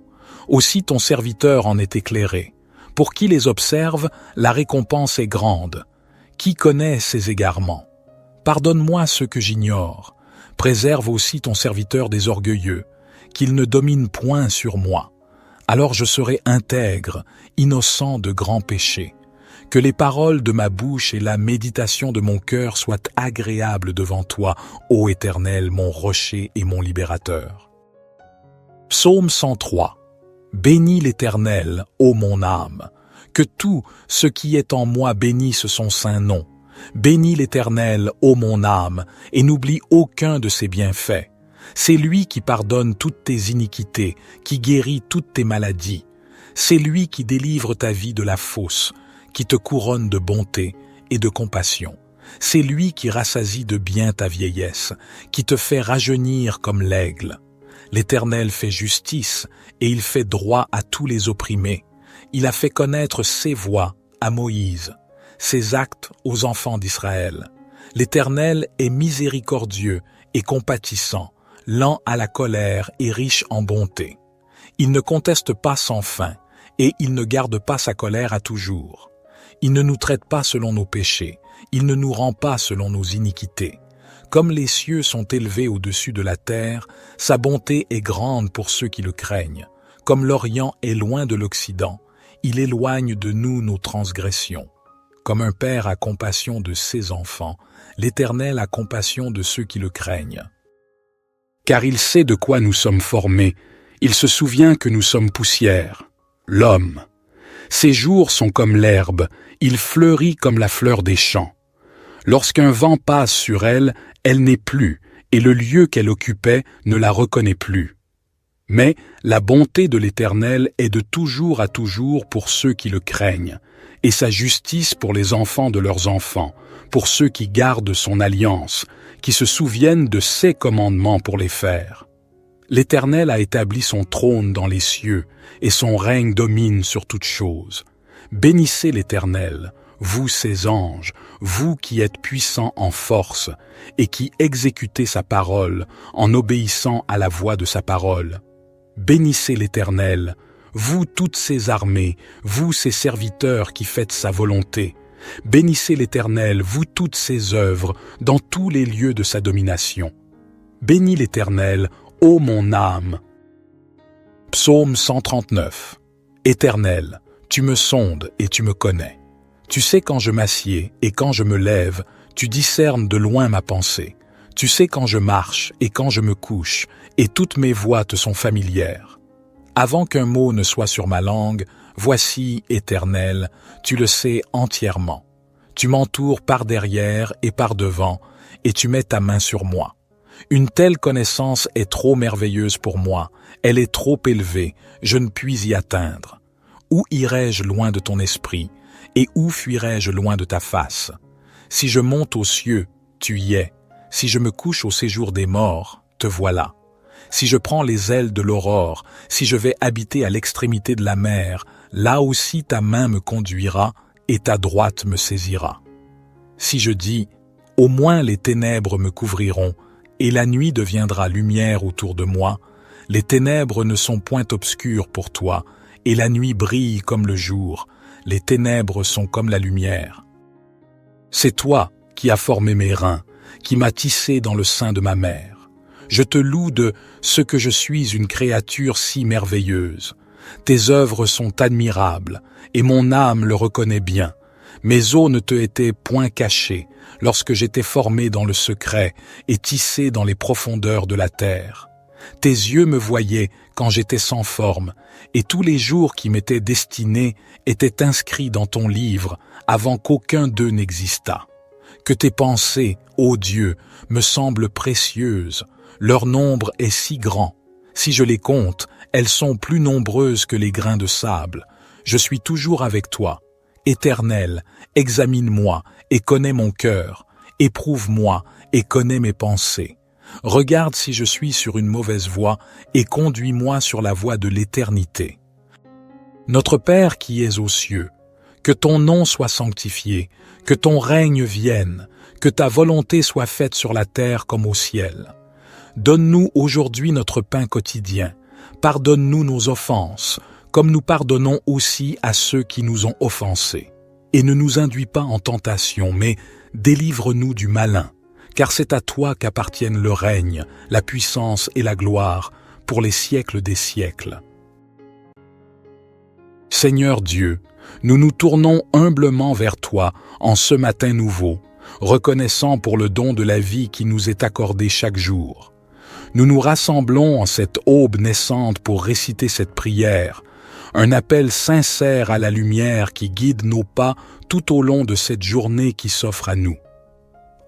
Aussi ton serviteur en est éclairé. Pour qui les observe, la récompense est grande. Qui connaît ses égarements? Pardonne-moi ce que j'ignore. Préserve aussi ton serviteur des orgueilleux, qu'il ne domine point sur moi. Alors je serai intègre, innocent de grands péchés. Que les paroles de ma bouche et la méditation de mon cœur soient agréables devant toi, ô Éternel, mon rocher et mon libérateur. Psaume 103. Bénis l'Éternel, ô mon âme. Que tout ce qui est en moi bénisse son saint nom. Bénis l'Éternel, ô mon âme, et n'oublie aucun de ses bienfaits. C'est lui qui pardonne toutes tes iniquités, qui guérit toutes tes maladies. C'est lui qui délivre ta vie de la fosse, qui te couronne de bonté et de compassion. C'est lui qui rassasie de bien ta vieillesse, qui te fait rajeunir comme l'aigle. L'Éternel fait justice, et il fait droit à tous les opprimés. Il a fait connaître ses voies à Moïse, ses actes aux enfants d'Israël. L'Éternel est miséricordieux et compatissant, lent à la colère et riche en bonté. Il ne conteste pas sans fin, et il ne garde pas sa colère à toujours. Il ne nous traite pas selon nos péchés, il ne nous rend pas selon nos iniquités. Comme les cieux sont élevés au-dessus de la terre, sa bonté est grande pour ceux qui le craignent. Comme l'Orient est loin de l'Occident, il éloigne de nous nos transgressions. Comme un père a compassion de ses enfants, l'Éternel a compassion de ceux qui le craignent. Car il sait de quoi nous sommes formés, il se souvient que nous sommes poussière, l'homme. Ses jours sont comme l'herbe, il fleurit comme la fleur des champs. Lorsqu'un vent passe sur elle, elle n'est plus, et le lieu qu'elle occupait ne la reconnaît plus. Mais la bonté de l'Éternel est de toujours à toujours pour ceux qui le craignent, et sa justice pour les enfants de leurs enfants, pour ceux qui gardent son alliance, qui se souviennent de ses commandements pour les faire. L'Éternel a établi son trône dans les cieux, et son règne domine sur toutes choses. Bénissez l'Éternel, vous ses anges, vous qui êtes puissants en force, et qui exécutez sa parole en obéissant à la voix de sa parole. Bénissez l'Éternel, vous toutes ses armées, vous ses serviteurs qui faites sa volonté. Bénissez l'Éternel, vous toutes ses œuvres, dans tous les lieux de sa domination. Bénis l'Éternel, ô mon âme. Psaume 139. Éternel, tu me sondes et tu me connais. Tu sais quand je m'assieds et quand je me lève, tu discernes de loin ma pensée. Tu sais quand je marche et quand je me couche, et toutes mes voies te sont familières. Avant qu'un mot ne soit sur ma langue, voici, Éternel, tu le sais entièrement. Tu m'entoures par derrière et par devant, et tu mets ta main sur moi. Une telle connaissance est trop merveilleuse pour moi, elle est trop élevée, je ne puis y atteindre. Où irai-je loin de ton esprit, et où fuirai-je loin de ta face? Si je monte aux cieux, tu y es. Si je me couche au séjour des morts, te voilà. Si je prends les ailes de l'aurore, si je vais habiter à l'extrémité de la mer, là aussi ta main me conduira et ta droite me saisira. Si je dis, au moins les ténèbres me couvriront, et la nuit deviendra lumière autour de moi, les ténèbres ne sont point obscures pour toi, et la nuit brille comme le jour, les ténèbres sont comme la lumière. C'est toi qui as formé mes reins, qui m'as tissé dans le sein de ma mère. Je te loue de ce que je suis une créature si merveilleuse. Tes œuvres sont admirables, et mon âme le reconnaît bien. Mes os ne te étaient point cachés, lorsque j'étais formé dans le secret et tissé dans les profondeurs de la terre. Tes yeux me voyaient quand j'étais sans forme, et tous les jours qui m'étaient destinés étaient inscrits dans ton livre avant qu'aucun d'eux n'existât. Que tes pensées, ô Dieu, me semblent précieuses, leur nombre est si grand. Si je les compte, elles sont plus nombreuses que les grains de sable. Je suis toujours avec toi. Éternel, examine-moi et connais mon cœur. Éprouve-moi et connais mes pensées. Regarde si je suis sur une mauvaise voie et conduis-moi sur la voie de l'éternité. Notre Père qui es aux cieux, que ton nom soit sanctifié, que ton règne vienne, que ta volonté soit faite sur la terre comme au ciel. Donne-nous aujourd'hui notre pain quotidien. Pardonne-nous nos offenses, comme nous pardonnons aussi à ceux qui nous ont offensés. Et ne nous induis pas en tentation, mais délivre-nous du malin, car c'est à toi qu'appartiennent le règne, la puissance et la gloire, pour les siècles des siècles. Seigneur Dieu, nous nous tournons humblement vers toi en ce matin nouveau, reconnaissant pour le don de la vie qui nous est accordé chaque jour. Nous nous rassemblons en cette aube naissante pour réciter cette prière, un appel sincère à la lumière qui guide nos pas tout au long de cette journée qui s'offre à nous.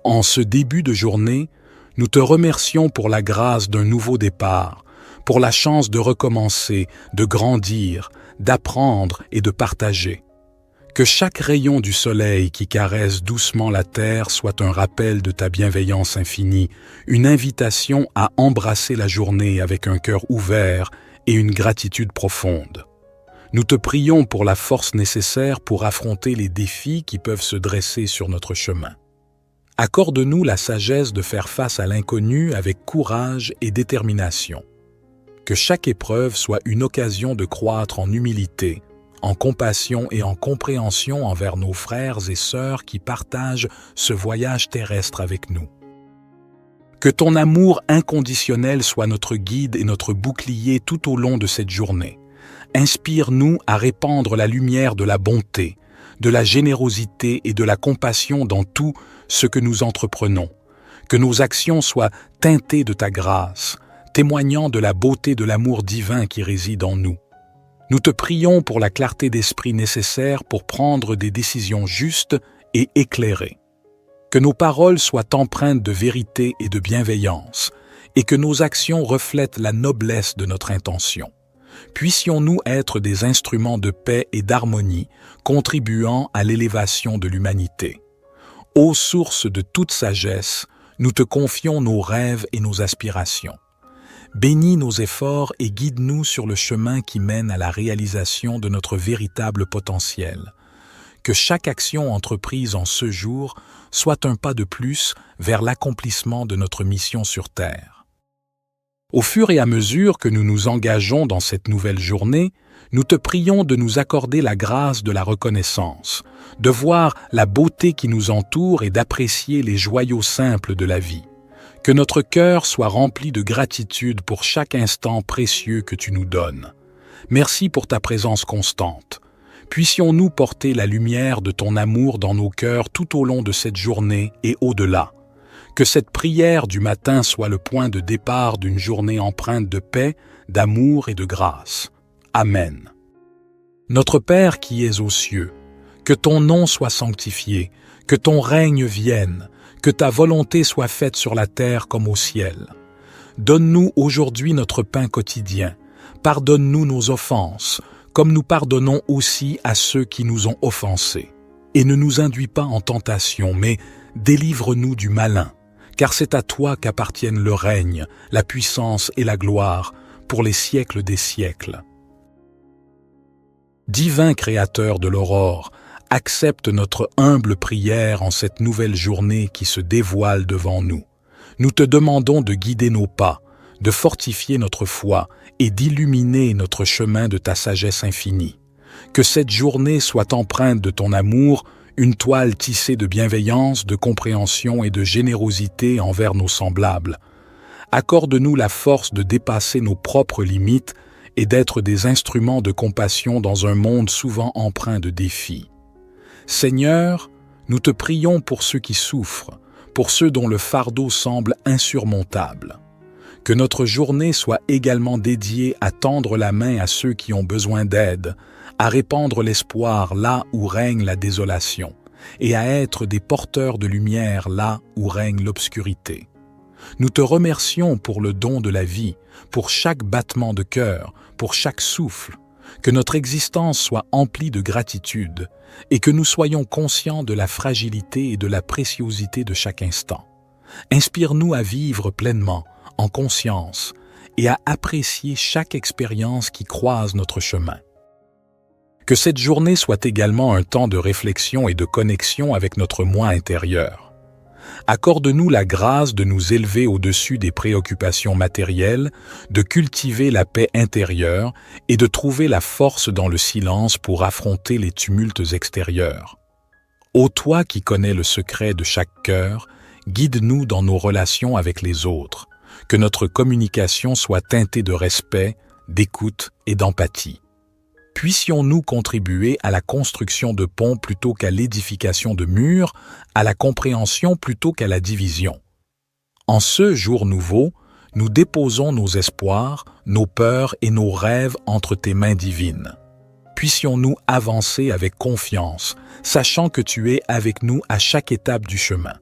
En ce début de journée, nous te remercions pour la grâce d'un nouveau départ, pour la chance de recommencer, de grandir, d'apprendre et de partager. Que chaque rayon du soleil qui caresse doucement la terre soit un rappel de ta bienveillance infinie, une invitation à embrasser la journée avec un cœur ouvert et une gratitude profonde. Nous te prions pour la force nécessaire pour affronter les défis qui peuvent se dresser sur notre chemin. Accorde-nous la sagesse de faire face à l'inconnu avec courage et détermination. Que chaque épreuve soit une occasion de croître en humilité, en compassion et en compréhension envers nos frères et sœurs qui partagent ce voyage terrestre avec nous. Que ton amour inconditionnel soit notre guide et notre bouclier tout au long de cette journée. Inspire-nous à répandre la lumière de la bonté, de la générosité et de la compassion dans tout ce que nous entreprenons. Que nos actions soient teintées de ta grâce, témoignant de la beauté de l'amour divin qui réside en nous. Nous te prions pour la clarté d'esprit nécessaire pour prendre des décisions justes et éclairées. Que nos paroles soient empreintes de vérité et de bienveillance, et que nos actions reflètent la noblesse de notre intention. Puissions-nous être des instruments de paix et d'harmonie, contribuant à l'élévation de l'humanité. Ô source de toute sagesse, nous te confions nos rêves et nos aspirations. Bénis nos efforts et guide-nous sur le chemin qui mène à la réalisation de notre véritable potentiel. Que chaque action entreprise en ce jour soit un pas de plus vers l'accomplissement de notre mission sur Terre. Au fur et à mesure que nous nous engageons dans cette nouvelle journée, nous te prions de nous accorder la grâce de la reconnaissance, de voir la beauté qui nous entoure et d'apprécier les joyaux simples de la vie. Que notre cœur soit rempli de gratitude pour chaque instant précieux que tu nous donnes. Merci pour ta présence constante. Puissions-nous porter la lumière de ton amour dans nos cœurs tout au long de cette journée et au-delà. Que cette prière du matin soit le point de départ d'une journée empreinte de paix, d'amour et de grâce. Amen. Notre Père qui es aux cieux, que ton nom soit sanctifié, que ton règne vienne, Que ta volonté soit faite sur la terre comme au ciel. Donne-nous aujourd'hui notre pain quotidien. Pardonne-nous nos offenses, comme nous pardonnons aussi à ceux qui nous ont offensés. Et ne nous induis pas en tentation, mais délivre-nous du malin, car c'est à toi qu'appartiennent le règne, la puissance et la gloire, pour les siècles des siècles. Divin Créateur de l'aurore, accepte notre humble prière en cette nouvelle journée qui se dévoile devant nous. Nous te demandons de guider nos pas, de fortifier notre foi et d'illuminer notre chemin de ta sagesse infinie. Que cette journée soit empreinte de ton amour, une toile tissée de bienveillance, de compréhension et de générosité envers nos semblables. Accorde-nous la force de dépasser nos propres limites et d'être des instruments de compassion dans un monde souvent empreint de défis. Seigneur, nous te prions pour ceux qui souffrent, pour ceux dont le fardeau semble insurmontable. Que notre journée soit également dédiée à tendre la main à ceux qui ont besoin d'aide, à répandre l'espoir là où règne la désolation, et à être des porteurs de lumière là où règne l'obscurité. Nous te remercions pour le don de la vie, pour chaque battement de cœur, pour chaque souffle. Que notre existence soit emplie de gratitude et que nous soyons conscients de la fragilité et de la préciosité de chaque instant. Inspire-nous à vivre pleinement, en conscience, et à apprécier chaque expérience qui croise notre chemin. Que cette journée soit également un temps de réflexion et de connexion avec notre moi intérieur. Accorde-nous la grâce de nous élever au-dessus des préoccupations matérielles, de cultiver la paix intérieure et de trouver la force dans le silence pour affronter les tumultes extérieurs. Ô toi qui connais le secret de chaque cœur, guide-nous dans nos relations avec les autres, que notre communication soit teintée de respect, d'écoute et d'empathie. Puissions-nous contribuer à la construction de ponts plutôt qu'à l'édification de murs, à la compréhension plutôt qu'à la division. En ce jour nouveau, nous déposons nos espoirs, nos peurs et nos rêves entre tes mains divines. Puissions-nous avancer avec confiance, sachant que tu es avec nous à chaque étape du chemin.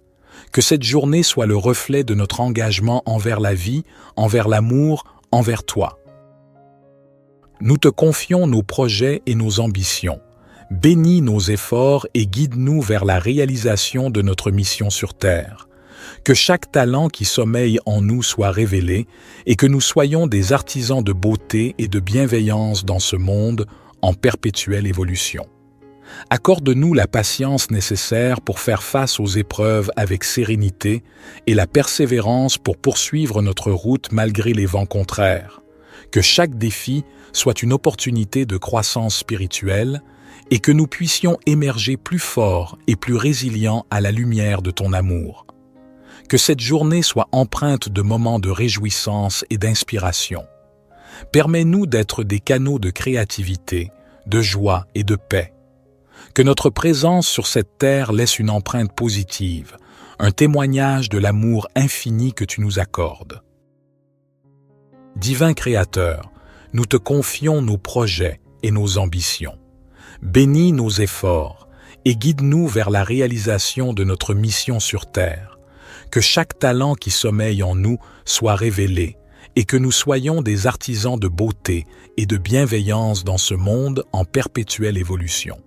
Que cette journée soit le reflet de notre engagement envers la vie, envers l'amour, envers toi. Nous te confions nos projets et nos ambitions. Bénis nos efforts et guide-nous vers la réalisation de notre mission sur Terre. Que chaque talent qui sommeille en nous soit révélé et que nous soyons des artisans de beauté et de bienveillance dans ce monde en perpétuelle évolution. Accorde-nous la patience nécessaire pour faire face aux épreuves avec sérénité et la persévérance pour poursuivre notre route malgré les vents contraires. Que chaque défi soit une opportunité de croissance spirituelle et que nous puissions émerger plus forts et plus résilients à la lumière de ton amour. Que cette journée soit empreinte de moments de réjouissance et d'inspiration. Permets-nous d'être des canaux de créativité, de joie et de paix. Que notre présence sur cette terre laisse une empreinte positive, un témoignage de l'amour infini que tu nous accordes. Divin Créateur, nous te confions nos projets et nos ambitions. Bénis nos efforts et guide-nous vers la réalisation de notre mission sur Terre. Que chaque talent qui sommeille en nous soit révélé et que nous soyons des artisans de beauté et de bienveillance dans ce monde en perpétuelle évolution.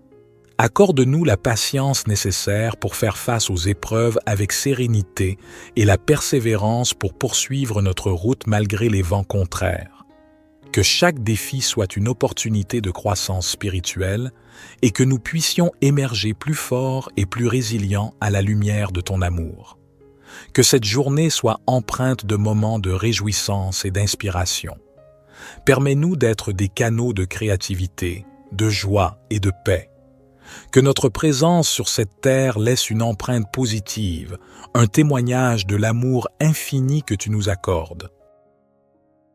Accorde-nous la patience nécessaire pour faire face aux épreuves avec sérénité et la persévérance pour poursuivre notre route malgré les vents contraires. Que chaque défi soit une opportunité de croissance spirituelle et que nous puissions émerger plus forts et plus résilients à la lumière de ton amour. Que cette journée soit empreinte de moments de réjouissance et d'inspiration. Permets-nous d'être des canaux de créativité, de joie et de paix. Que notre présence sur cette terre laisse une empreinte positive, un témoignage de l'amour infini que tu nous accordes.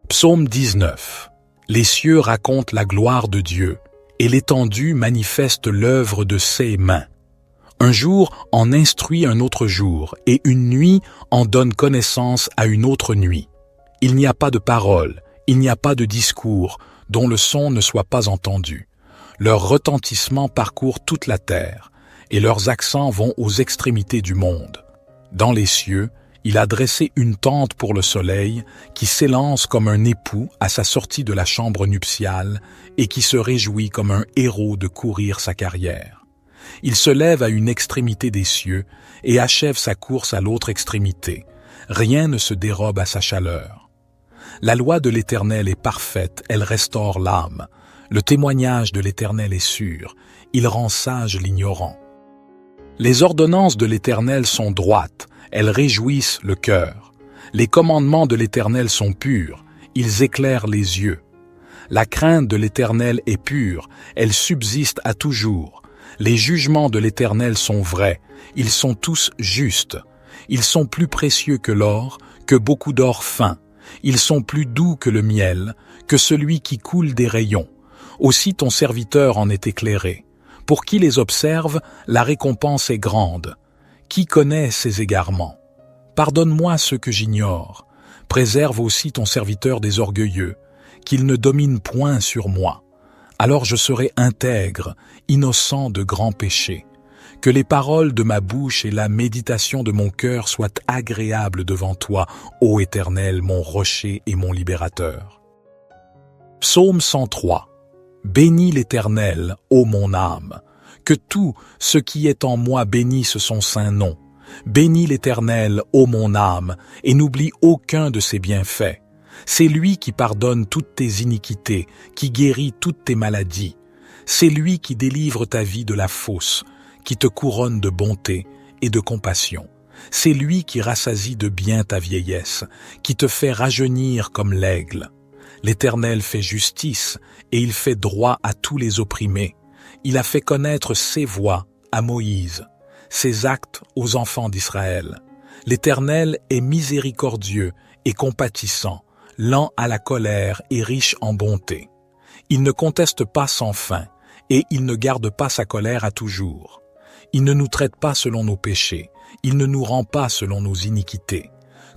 Psaume 19. Les cieux racontent la gloire de Dieu, et l'étendue manifeste l'œuvre de ses mains. Un jour en instruit un autre jour, et une nuit en donne connaissance à une autre nuit. Il n'y a pas de parole, il n'y a pas de discours, dont le son ne soit pas entendu. Leur retentissement parcourt toute la terre, et leurs accents vont aux extrémités du monde. Dans les cieux, il a dressé une tente pour le soleil qui s'élance comme un époux à sa sortie de la chambre nuptiale et qui se réjouit comme un héros de courir sa carrière. Il se lève à une extrémité des cieux et achève sa course à l'autre extrémité. Rien ne se dérobe à sa chaleur. La loi de l'Éternel est parfaite, elle restaure l'âme. Le témoignage de l'Éternel est sûr, il rend sage l'ignorant. Les ordonnances de l'Éternel sont droites, elles réjouissent le cœur. Les commandements de l'Éternel sont purs, ils éclairent les yeux. La crainte de l'Éternel est pure, elle subsiste à toujours. Les jugements de l'Éternel sont vrais, ils sont tous justes. Ils sont plus précieux que l'or, que beaucoup d'or fin. Ils sont plus doux que le miel, que celui qui coule des rayons. Aussi ton serviteur en est éclairé. Pour qui les observe, la récompense est grande. Qui connaît ses égarements? Pardonne-moi ce que j'ignore. Préserve aussi ton serviteur des orgueilleux, qu'il ne domine point sur moi. Alors je serai intègre, innocent de grands péchés. Que les paroles de ma bouche et la méditation de mon cœur soient agréables devant toi, ô Éternel, mon rocher et mon libérateur. Psaume 103. Bénis l'Éternel, ô mon âme. Que tout ce qui est en moi bénisse son saint nom. Bénis l'Éternel, ô mon âme, et n'oublie aucun de ses bienfaits. C'est lui qui pardonne toutes tes iniquités, qui guérit toutes tes maladies. C'est lui qui délivre ta vie de la fosse, qui te couronne de bonté et de compassion. C'est lui qui rassasie de bien ta vieillesse, qui te fait rajeunir comme l'aigle. L'Éternel fait justice et il fait droit à tous les opprimés. Il a fait connaître ses voies à Moïse, ses actes aux enfants d'Israël. L'Éternel est miséricordieux et compatissant, lent à la colère et riche en bonté. Il ne conteste pas sans fin, et il ne garde pas sa colère à toujours. Il ne nous traite pas selon nos péchés, il ne nous rend pas selon nos iniquités.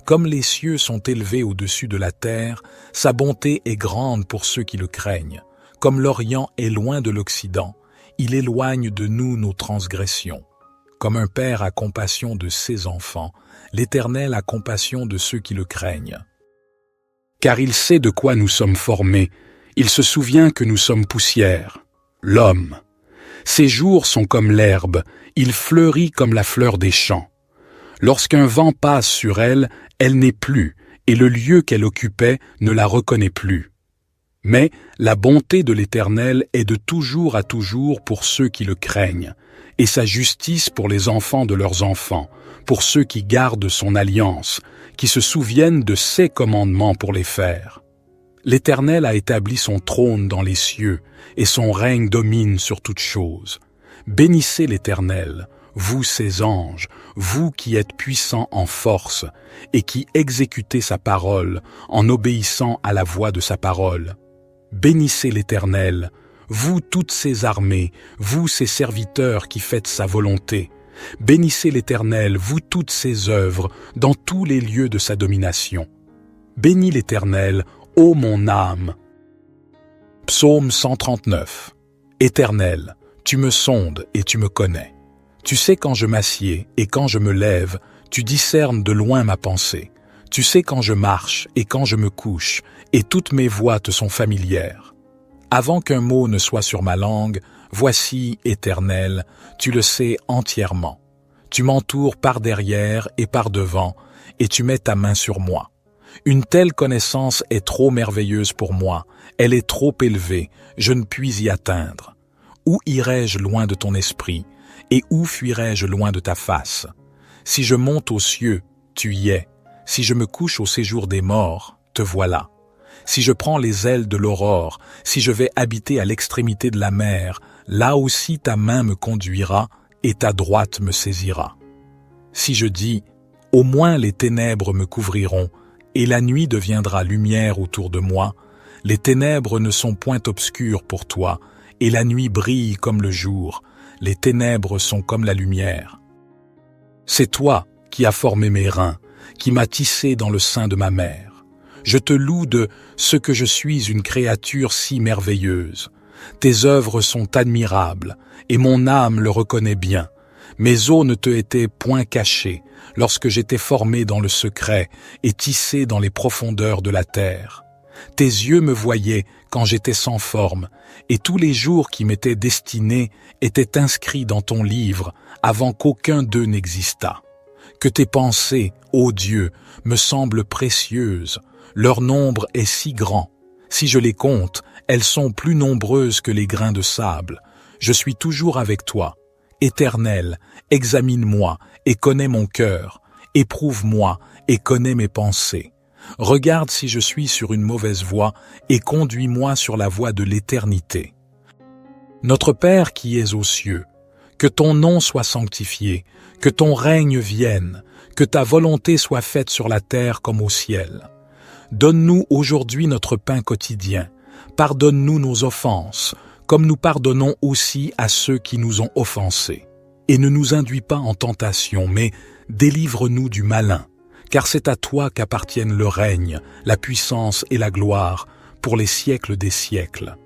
Comme les cieux sont élevés au-dessus de la terre, sa bonté est grande pour ceux qui le craignent. Comme l'Orient est loin de l'Occident, il éloigne de nous nos transgressions. Comme un père a compassion de ses enfants, l'Éternel a compassion de ceux qui le craignent. Car il sait de quoi nous sommes formés, il se souvient que nous sommes poussière. L'homme. Ses jours sont comme l'herbe, il fleurit comme la fleur des champs. Lorsqu'un vent passe sur elle, elle n'est plus, et le lieu qu'elle occupait ne la reconnaît plus. Mais la bonté de l'Éternel est de toujours à toujours pour ceux qui le craignent, et sa justice pour les enfants de leurs enfants, pour ceux qui gardent son alliance, qui se souviennent de ses commandements pour les faire. L'Éternel a établi son trône dans les cieux, et son règne domine sur toutes choses. Bénissez l'Éternel, vous ses anges, vous qui êtes puissants en force, et qui exécutez sa parole en obéissant à la voix de sa parole. Bénissez l'Éternel, vous toutes ses armées, vous ses serviteurs qui faites sa volonté. Bénissez l'Éternel, vous toutes ses œuvres, dans tous les lieux de sa domination. Bénis l'Éternel, ô mon âme. Psaume 139. Éternel, tu me sondes et tu me connais. Tu sais quand je m'assieds et quand je me lève, tu discernes de loin ma pensée. Tu sais quand je marche et quand je me couche, et toutes mes voies te sont familières. Avant qu'un mot ne soit sur ma langue, voici, Éternel, tu le sais entièrement. Tu m'entoures par derrière et par devant, et tu mets ta main sur moi. Une telle connaissance est trop merveilleuse pour moi, elle est trop élevée, je ne puis y atteindre. Où irai-je loin de ton esprit, et où fuirai-je loin de ta face? Si je monte aux cieux, tu y es. Si je me couche au séjour des morts, te voilà. Si je prends les ailes de l'aurore, si je vais habiter à l'extrémité de la mer, là aussi ta main me conduira et ta droite me saisira. Si je dis, au moins les ténèbres me couvriront, et la nuit deviendra lumière autour de moi, les ténèbres ne sont point obscures pour toi, et la nuit brille comme le jour, les ténèbres sont comme la lumière. C'est toi qui as formé mes reins, qui m'as tissé dans le sein de ma mère. Je te loue de ce que je suis une créature si merveilleuse. Tes œuvres sont admirables, et mon âme le reconnaît bien. Mes os ne te étaient point cachés lorsque j'étais formé dans le secret et tissé dans les profondeurs de la terre. Tes yeux me voyaient quand j'étais sans forme, et tous les jours qui m'étaient destinés étaient inscrits dans ton livre avant qu'aucun d'eux n'existât. Que tes pensées, ô Dieu, me semblent précieuses, leur nombre est si grand. Si je les compte, elles sont plus nombreuses que les grains de sable. Je suis toujours avec toi. Éternel, examine-moi et connais mon cœur. Éprouve-moi et connais mes pensées. Regarde si je suis sur une mauvaise voie et conduis-moi sur la voie de l'éternité. Notre Père qui es aux cieux, que ton nom soit sanctifié, que ton règne vienne, que ta volonté soit faite sur la terre comme au ciel. Donne-nous aujourd'hui notre pain quotidien. Pardonne-nous nos offenses, comme nous pardonnons aussi à ceux qui nous ont offensés. Et ne nous induis pas en tentation, mais délivre-nous du malin, car c'est à toi qu'appartiennent le règne, la puissance et la gloire, pour les siècles des siècles.